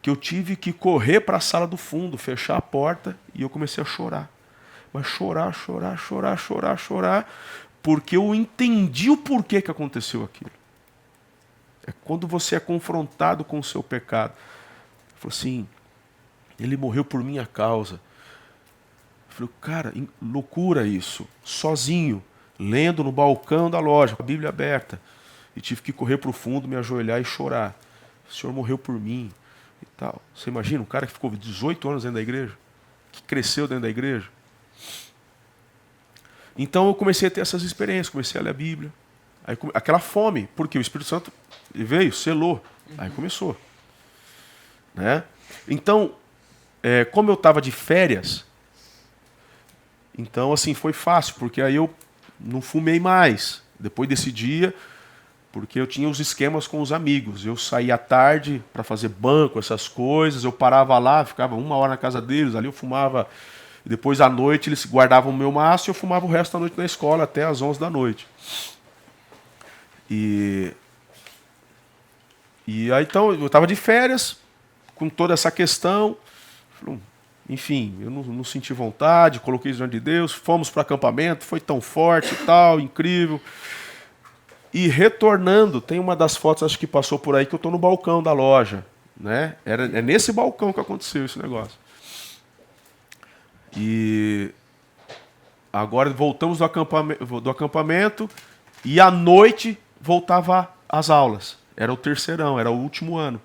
Speaker 2: que eu tive que correr para a sala do fundo, fechar a porta e eu comecei a chorar. Mas chorar, porque eu entendi o porquê que aconteceu aquilo. É quando você é confrontado com o seu pecado. Eu falei assim, ele morreu por minha causa. Eu falei, cara, loucura isso. Sozinho, lendo no balcão da loja, com a Bíblia aberta. E tive que correr para o fundo, me ajoelhar e chorar. O Senhor morreu por mim. E tal. Você imagina um cara que ficou 18 anos dentro da igreja? Que cresceu dentro da igreja? Então eu comecei a ter essas experiências, comecei a ler a Bíblia. Aí, aquela fome, porque o Espírito Santo veio, selou. Aí começou. Né? Então, como eu estava de férias, então assim foi fácil, porque aí eu não fumei mais. Depois desse dia, porque eu tinha os esquemas com os amigos. Eu saía à tarde para fazer banco, essas coisas. Eu parava lá, ficava 1 hora na casa deles, ali eu fumava. Depois à noite eles guardavam o meu maço e eu fumava o resto da noite na escola até às 11 da noite. E aí então eu estava de férias com toda essa questão. Enfim, eu não senti vontade, coloquei isso diante de Deus, fomos para acampamento, foi tão forte e tal, incrível. E retornando, tem uma das fotos, acho que passou por aí, que eu estou no balcão da loja. Né? É nesse balcão que aconteceu esse negócio. E agora voltamos do acampamento e à noite voltava às aulas. Era o terceirão, era o último ano.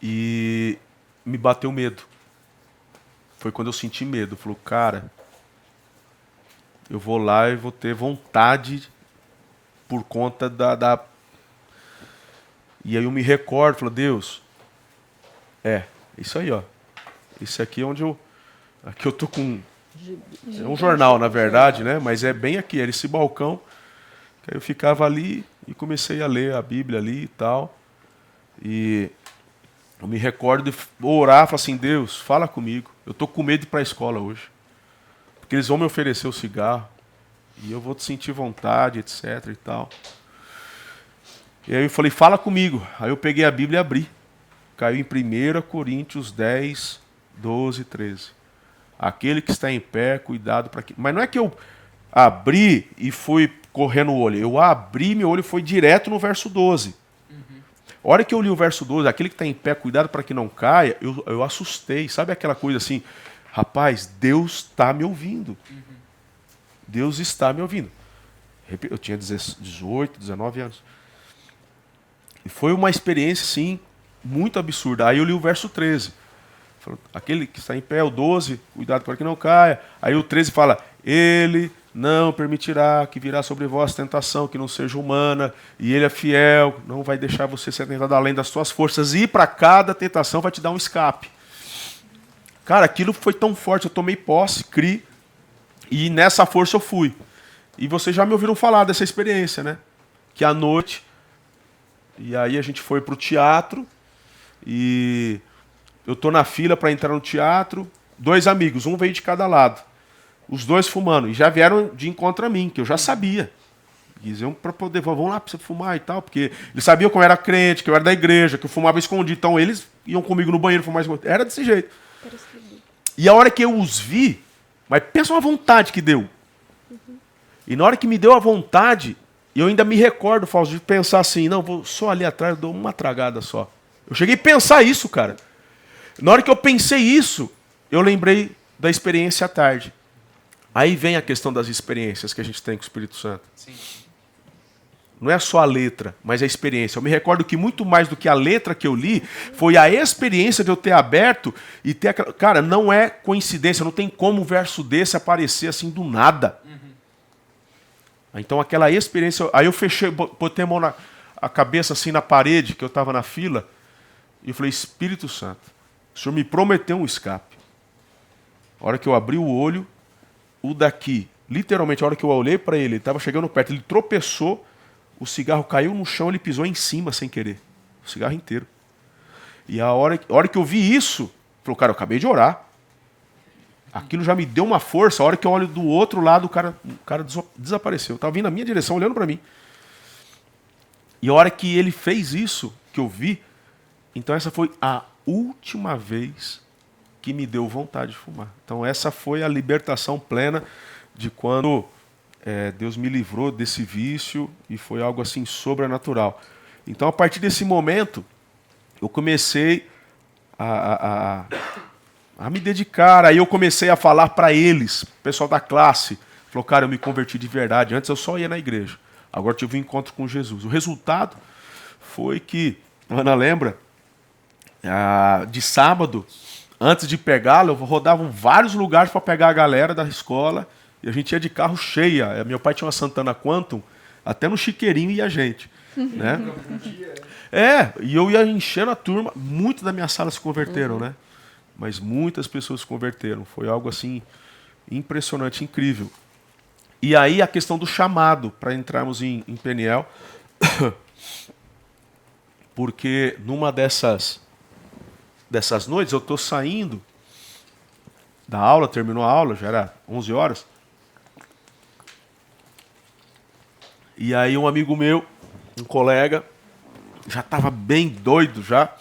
Speaker 2: E me bateu medo. Foi quando eu senti medo. Falei, cara, eu vou lá e vou ter vontade por conta da... E aí eu me recordo, falei, Deus, isso aí, ó. Esse aqui é onde aqui eu tô com... É um jornal, na verdade, né? Mas é bem aqui, era esse balcão. Que aí eu ficava ali e comecei a ler a Bíblia ali e tal. E eu me recordo de orar, falar assim, Deus, fala comigo. Eu tô com medo de ir para a escola hoje. Porque eles vão me oferecer o cigarro. E eu vou te sentir vontade, etc e tal. E aí eu falei, fala comigo. Aí eu peguei a Bíblia e abri. Caiu em 1 Coríntios 10, 12, 13. Aquele que está em pé, cuidado para que... Mas não é que eu abri e fui correndo o olho. Eu abri, meu olho foi direto no verso 12. A hora que eu li o verso 12, aquele que está em pé, cuidado para que não caia, eu assustei. Sabe aquela coisa assim, rapaz, Deus está me ouvindo. Deus está me ouvindo. Eu tinha 18, 19 anos. E foi uma experiência, sim, muito absurda. Aí eu li o verso 13. Aquele que está em pé, o 12, cuidado para que não caia. Aí o 13 fala, ele não permitirá que virá sobre vós tentação que não seja humana, e ele é fiel, não vai deixar você ser tentado além das suas forças, e para cada tentação vai te dar um escape. Cara, aquilo foi tão forte, eu tomei posse, criei, e nessa força eu fui. E vocês já me ouviram falar dessa experiência, né? Que à noite, e aí a gente foi pro teatro, e eu tô na fila para entrar no teatro, 2 amigos, um veio de cada lado. Os 2 fumando. E já vieram de encontro a mim, que eu já sabia. Diziam para poder, vamos lá para você fumar e tal. Porque eles sabiam que eu era crente, que eu era da igreja, que eu fumava escondido. Então eles iam comigo no banheiro fumar escondido. Era desse jeito. E a hora que eu os vi, mas pensa uma vontade que deu. E na hora que me deu a vontade, eu ainda me recordo, Fausto, de pensar assim, não, vou só ali atrás, eu dou uma tragada só. Eu cheguei a pensar isso, cara. Na hora que eu pensei isso, eu lembrei da experiência à tarde. Aí vem a questão das experiências que a gente tem com o Espírito Santo.
Speaker 1: Sim.
Speaker 2: Não é só a letra, mas a experiência. Eu me recordo que muito mais do que a letra que eu li, foi a experiência de eu ter aberto e ter aquela... Cara, não é coincidência, não tem como um verso desse aparecer assim do nada. Então aquela experiência... Aí eu fechei, botei a mão na a cabeça assim na parede, que eu estava na fila, e eu falei, Espírito Santo, o Senhor me prometeu um escape. A hora que eu abri o olho, o daqui, literalmente, a hora que eu olhei para ele estava chegando perto, ele tropeçou, o cigarro caiu no chão, ele pisou em cima sem querer. O cigarro inteiro. E a hora que eu vi isso, falou, cara, eu acabei de orar. Aquilo já me deu uma força. A hora que eu olho do outro lado, o cara desapareceu. Estava vindo na minha direção, olhando para mim. E a hora que ele fez isso, que eu vi, então essa foi a última vez que me deu vontade de fumar. Então essa foi a libertação plena de quando Deus me livrou desse vício e foi algo assim sobrenatural. Então a partir desse momento, eu comecei a me dedicar. Aí eu comecei a falar para eles, o pessoal da classe, falou, cara, eu me converti de verdade. Antes eu só ia na igreja. Agora tive um encontro com Jesus. O resultado foi que, Ana lembra, de sábado, antes de pegá-lo, eu rodava vários lugares para pegar a galera da escola e a gente ia de carro cheia. Meu pai tinha uma Santana Quantum, até no chiqueirinho ia a gente. Né? E eu ia enchendo a turma. Muitos da minha sala se converteram, né? Mas muitas pessoas se converteram. Foi algo assim impressionante, incrível. E aí a questão do chamado para entrarmos em Peniel, porque numa dessas noites eu estou saindo da aula, terminou a aula, já era 11 horas. E aí um amigo meu, um colega, já estava bem doido já,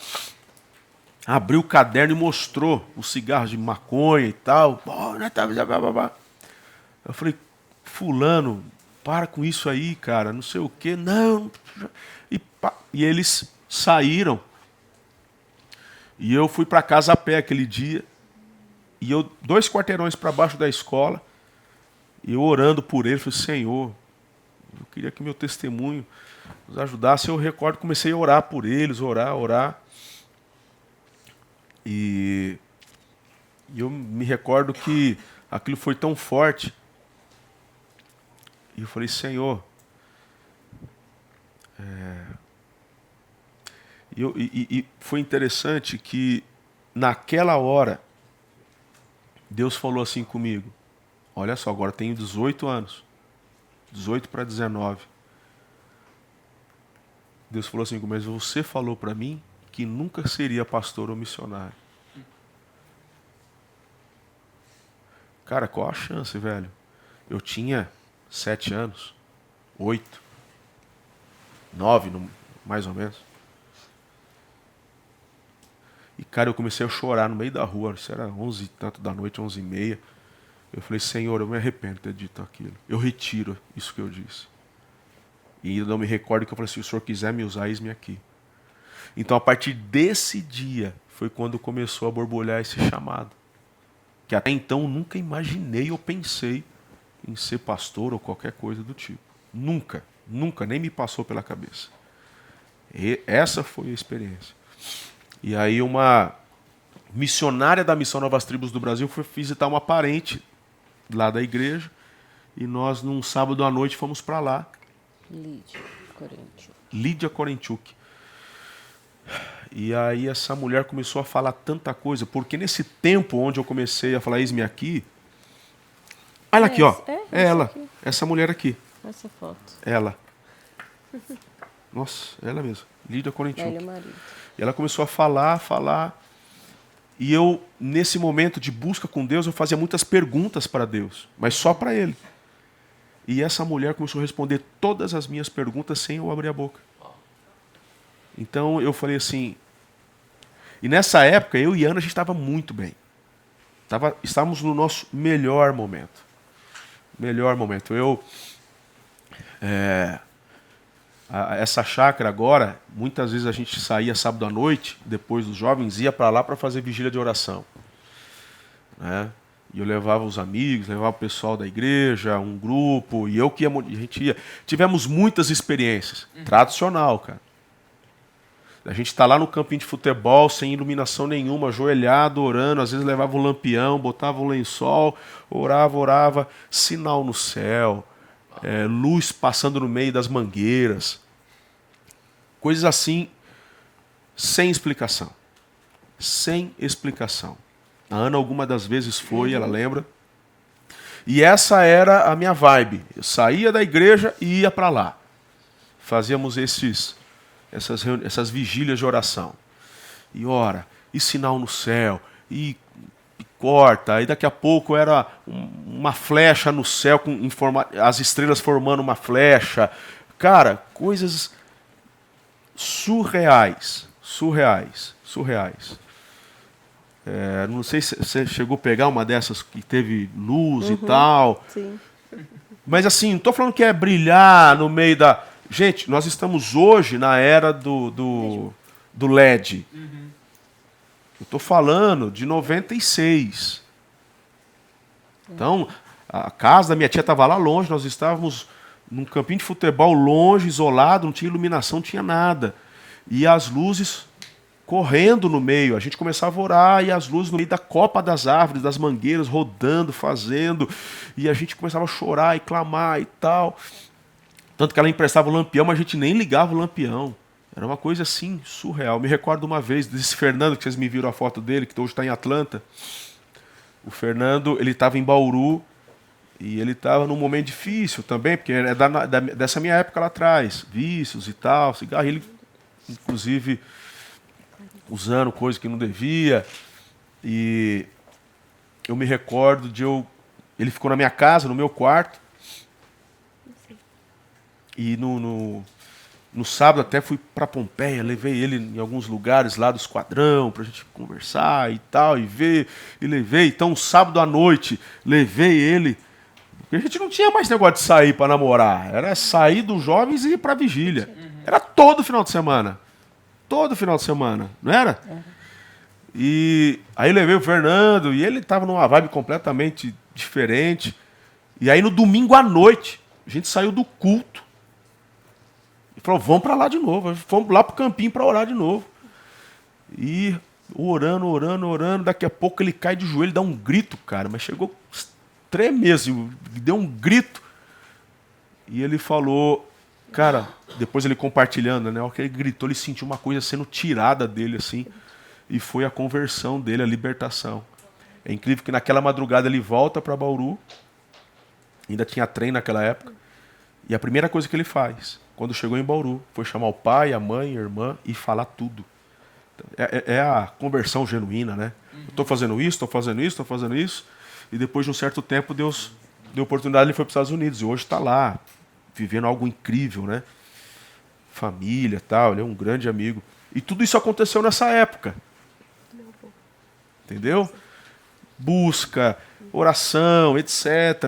Speaker 2: abriu o caderno e mostrou os cigarros de maconha e tal. Eu falei, fulano, para com isso aí, cara, não sei o quê. Não. E eles saíram. E eu fui para casa a pé aquele dia. E eu, 2 quarteirões para baixo da escola, e eu orando por ele, falei, Senhor, eu queria que meu testemunho nos ajudasse. Eu recordo, comecei a orar por eles, orar. E eu me recordo que aquilo foi tão forte. E eu falei, Senhor, e foi interessante que naquela hora Deus falou assim comigo, olha só, agora tenho 18 anos, 18 para 19. Deus falou assim comigo, mas você falou para mim que nunca seria pastor ou missionário. Cara, qual a chance, velho? Eu tinha 7 anos, 8, 9, mais ou menos. E, cara, eu comecei a chorar no meio da rua. Isso era 11 e tanto da noite, 11h30. Eu falei, Senhor, eu me arrependo de ter dito aquilo. Eu retiro isso que eu disse. E ainda não me recordo que eu falei, se o Senhor quiser me usar, eis-me aqui. Então, a partir desse dia, foi quando começou a borbulhar esse chamado. Que até então eu nunca imaginei ou pensei em ser pastor ou qualquer coisa do tipo. Nunca, nem me passou pela cabeça. E essa foi a experiência. E aí uma missionária da Missão Novas Tribos do Brasil foi visitar uma parente lá da igreja
Speaker 6: E nós, num sábado à noite, fomos para lá. Lídia Korenchuk. E aí essa mulher começou a falar tanta coisa, porque nesse tempo onde eu comecei a falar, eis-me aqui, olha aqui, ó, é ela, aqui. Essa mulher aqui.
Speaker 4: Essa foto.
Speaker 6: Ela. Nossa, ela mesmo, Lídia Korenchuk. E ela começou a falar, e eu, nesse momento de busca com Deus, eu fazia muitas perguntas para Deus, mas só para Ele. E essa mulher começou a responder todas as minhas perguntas sem eu abrir a boca. Então eu falei assim... E nessa época, eu e Ana, a gente estava muito bem. Estávamos no nosso melhor momento. Melhor momento. Essa chácara agora, muitas vezes a gente saía sábado à noite, depois dos jovens, ia para lá para fazer vigília de oração. Né? E eu levava os amigos, levava o pessoal da igreja, um grupo, e a gente ia. Tivemos muitas experiências. Tradicional, cara. A gente está lá no campinho de futebol, sem iluminação nenhuma, ajoelhado, orando, às vezes levava um lampião, botava um lençol, orava, sinal no céu, luz passando no meio das mangueiras. Coisas assim, sem explicação. Sem explicação. A Ana alguma das vezes foi, ela lembra. E essa era a minha vibe. Eu saía da igreja e ia para lá. Fazíamos essas vigílias de oração. E ora, e sinal no céu, e corta, e daqui a pouco era uma flecha no céu, as estrelas formando uma flecha. Cara, coisas surreais. Não sei se você chegou a pegar uma dessas que teve luz e tal.
Speaker 5: Sim.
Speaker 6: Mas assim, não estou falando que é brilhar no meio da... Gente, nós estamos hoje na era do LED. Eu estou falando de 96. Então, a casa da minha tia estava lá longe, nós estávamos num campinho de futebol longe, isolado, não tinha iluminação, não tinha nada. E as luzes correndo no meio. A gente começava a orar e as luzes no meio da copa das árvores, das mangueiras, rodando, fazendo. E a gente começava a chorar e clamar e tal. Tanto que ela emprestava o lampião, mas a gente nem ligava o lampião. Era uma coisa assim, surreal. Me recordo uma vez desse Fernando, que vocês me viram a foto dele, que hoje está em Atlanta. O Fernando, ele estava em Bauru e ele estava num momento difícil também, porque é dessa minha época lá atrás. Vícios e tal, cigarro. Ele, inclusive, usando coisa que não devia. E eu me recordo ele ficou na minha casa, no meu quarto. E no sábado até fui para Pompeia, levei ele em alguns lugares lá do esquadrão para a gente conversar e tal, e ver, e levei. Então, sábado à noite, levei ele, porque a gente não tinha mais negócio de sair para namorar, era sair dos jovens e ir para a vigília. Era todo final de semana. Todo final de semana, não era? E aí levei o Fernando, e ele estava numa vibe completamente diferente. E aí no domingo à noite, a gente saiu do culto. Falou, vamos para lá de novo. Fomos lá para o campinho para orar de novo. E orando. Daqui a pouco ele cai de joelho, dá um grito, cara. Mas chegou tremendo, deu um grito. E ele falou, cara, depois ele compartilhando, né? O que ele gritou, ele sentiu uma coisa sendo tirada dele, assim. E foi a conversão dele, a libertação. É incrível que naquela madrugada ele volta para Bauru. Ainda tinha trem naquela época. E a primeira coisa que ele faz, quando chegou em Bauru, foi chamar o pai, a mãe, a irmã e falar tudo. É a conversão genuína, né? Estou fazendo isso. E depois de um certo tempo, Deus deu oportunidade, ele foi para os Estados Unidos. E hoje está lá, vivendo algo incrível, né? Família, tal, ele é um grande amigo. E tudo isso aconteceu nessa época. Entendeu? Busca, oração, etc.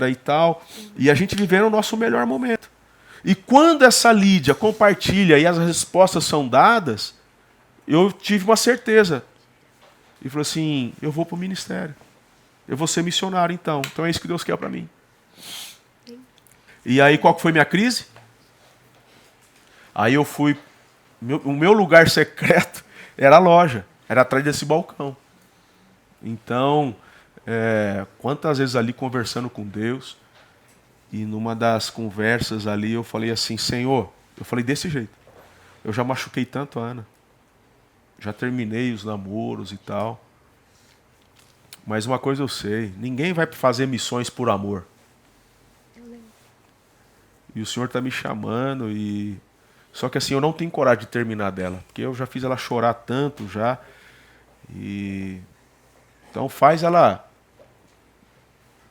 Speaker 6: e tal. E a gente vivendo o nosso melhor momento. E quando essa Lídia compartilha e as respostas são dadas, eu tive uma certeza. E falei assim, eu vou para o ministério. Eu vou ser missionário então. Então é isso que Deus quer para mim. E aí qual que foi minha crise? Aí eu fui... O meu lugar secreto era a loja. Era atrás desse balcão. Então, quantas vezes ali conversando com Deus,
Speaker 2: E numa das conversas ali eu falei assim, Senhor, eu falei desse jeito. Eu já machuquei tanto a Ana. Já terminei os namoros e tal. Mas uma coisa eu sei, ninguém vai fazer missões por amor. E o Senhor está me chamando e... Só que assim, eu não tenho coragem de terminar dela. Porque eu já fiz ela chorar tanto já. E... Então faz ela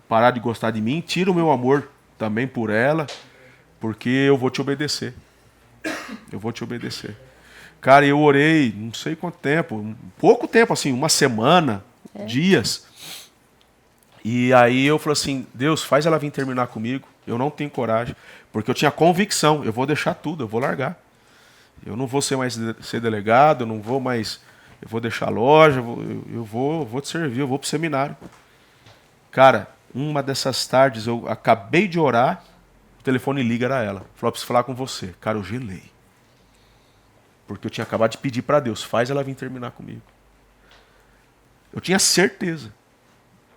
Speaker 2: parar de gostar de mim. Tira o meu amor também por ela. Porque eu vou te obedecer. Eu vou te obedecer. Cara, eu orei não sei quanto tempo. Pouco tempo, assim, uma semana, dias. E aí eu falei assim, Deus, faz ela vir terminar comigo. Eu não tenho coragem. Porque eu tinha convicção, eu vou deixar tudo, eu vou largar. Eu não vou ser delegado, eu não vou mais... Eu vou deixar a loja, eu vou te servir, eu vou pro seminário. Cara, uma dessas tardes eu acabei de orar, o telefone liga, era ela. Falou, preciso falar com você. Cara, eu gelei. Porque eu tinha acabado de pedir para Deus, faz ela vir terminar comigo. Eu tinha certeza.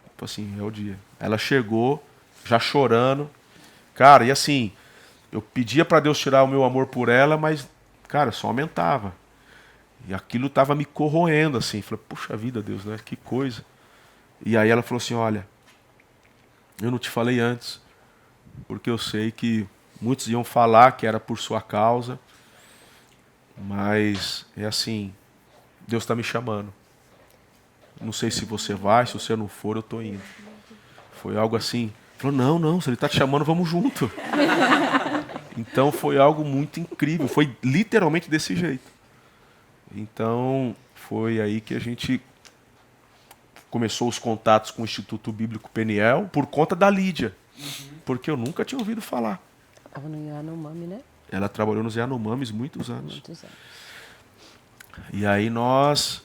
Speaker 2: Tipo assim, é o dia. Ela chegou, já chorando. Cara, e assim, eu pedia para Deus tirar o meu amor por ela, mas, cara, só aumentava. E aquilo estava me corroendo, assim. Falei, puxa vida, Deus, né? Que coisa. E aí ela falou assim, olha, eu não te falei antes, porque eu sei que muitos iam falar que era por sua causa, mas é assim, Deus está me chamando. Não sei se você vai, se você não for, eu estou indo. Foi algo assim. Falou, não, se ele está te chamando, vamos junto. Então foi algo muito incrível. Foi literalmente desse jeito. Então foi aí que a gente começou os contatos com o Instituto Bíblico Peniel por conta da Lídia. Porque eu nunca tinha ouvido falar.
Speaker 4: Estava no Yanomami, né?
Speaker 2: Ela trabalhou nos Yanomamis muitos anos.
Speaker 4: Muitos anos.
Speaker 2: E aí nós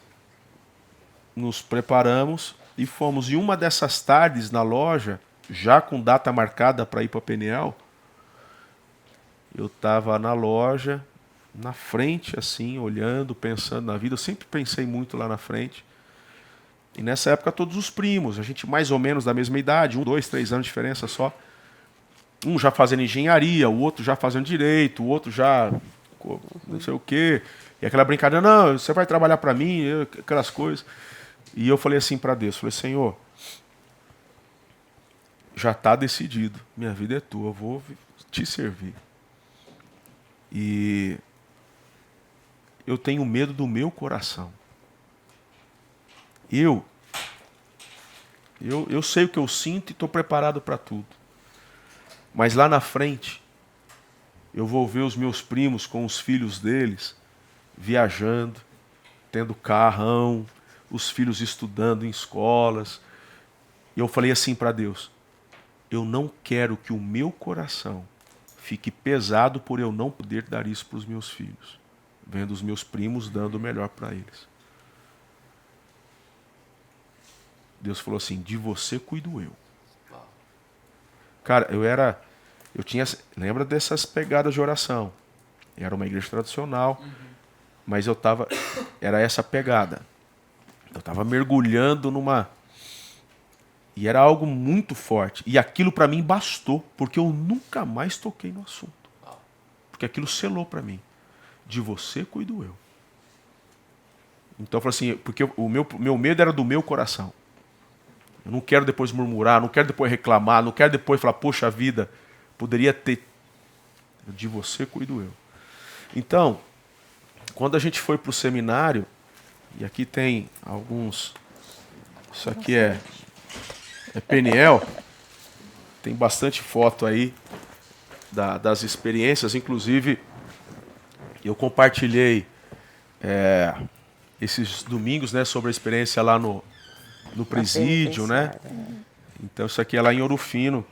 Speaker 2: nos preparamos e fomos. E uma dessas tardes na loja, já com data marcada para ir para Peniel, eu estava na loja, na frente assim, olhando, pensando na vida. Eu sempre pensei muito lá na frente. E nessa época todos os primos, a gente mais ou menos da mesma idade, 1, 2, 3 anos de diferença só. Um já fazendo engenharia, o outro já fazendo direito, o outro já não sei o quê. E aquela brincadeira, não, você vai trabalhar para mim, aquelas coisas. E eu falei assim para Deus, falei, Senhor, já está decidido, minha vida é tua, eu vou te servir. E eu tenho medo do meu coração. Eu sei o que eu sinto e estou preparado para tudo. Mas lá na frente, eu vou ver os meus primos com os filhos deles viajando, tendo carrão, os filhos estudando em escolas. E eu falei assim para Deus, eu não quero que o meu coração fique pesado por eu não poder dar isso para os meus filhos, vendo os meus primos dando o melhor para eles. Deus falou assim, de você cuido eu. Cara, lembra dessas pegadas de oração? Era uma igreja tradicional, mas era essa pegada. Eu estava mergulhando e era algo muito forte. E aquilo para mim bastou, porque eu nunca mais toquei no assunto. Porque aquilo selou para mim. De você cuido eu. Então eu falei assim, porque o meu medo era do meu coração. Eu não quero depois murmurar, não quero depois reclamar, não quero depois falar, poxa vida, poderia ter. De você cuido eu. Então, quando a gente foi para o seminário, e aqui tem alguns. Isso aqui é Peniel. Tem bastante foto aí das experiências. Inclusive, eu compartilhei esses domingos, né, sobre a experiência lá no presídio, né? Então isso aqui é lá em Ouro Fino.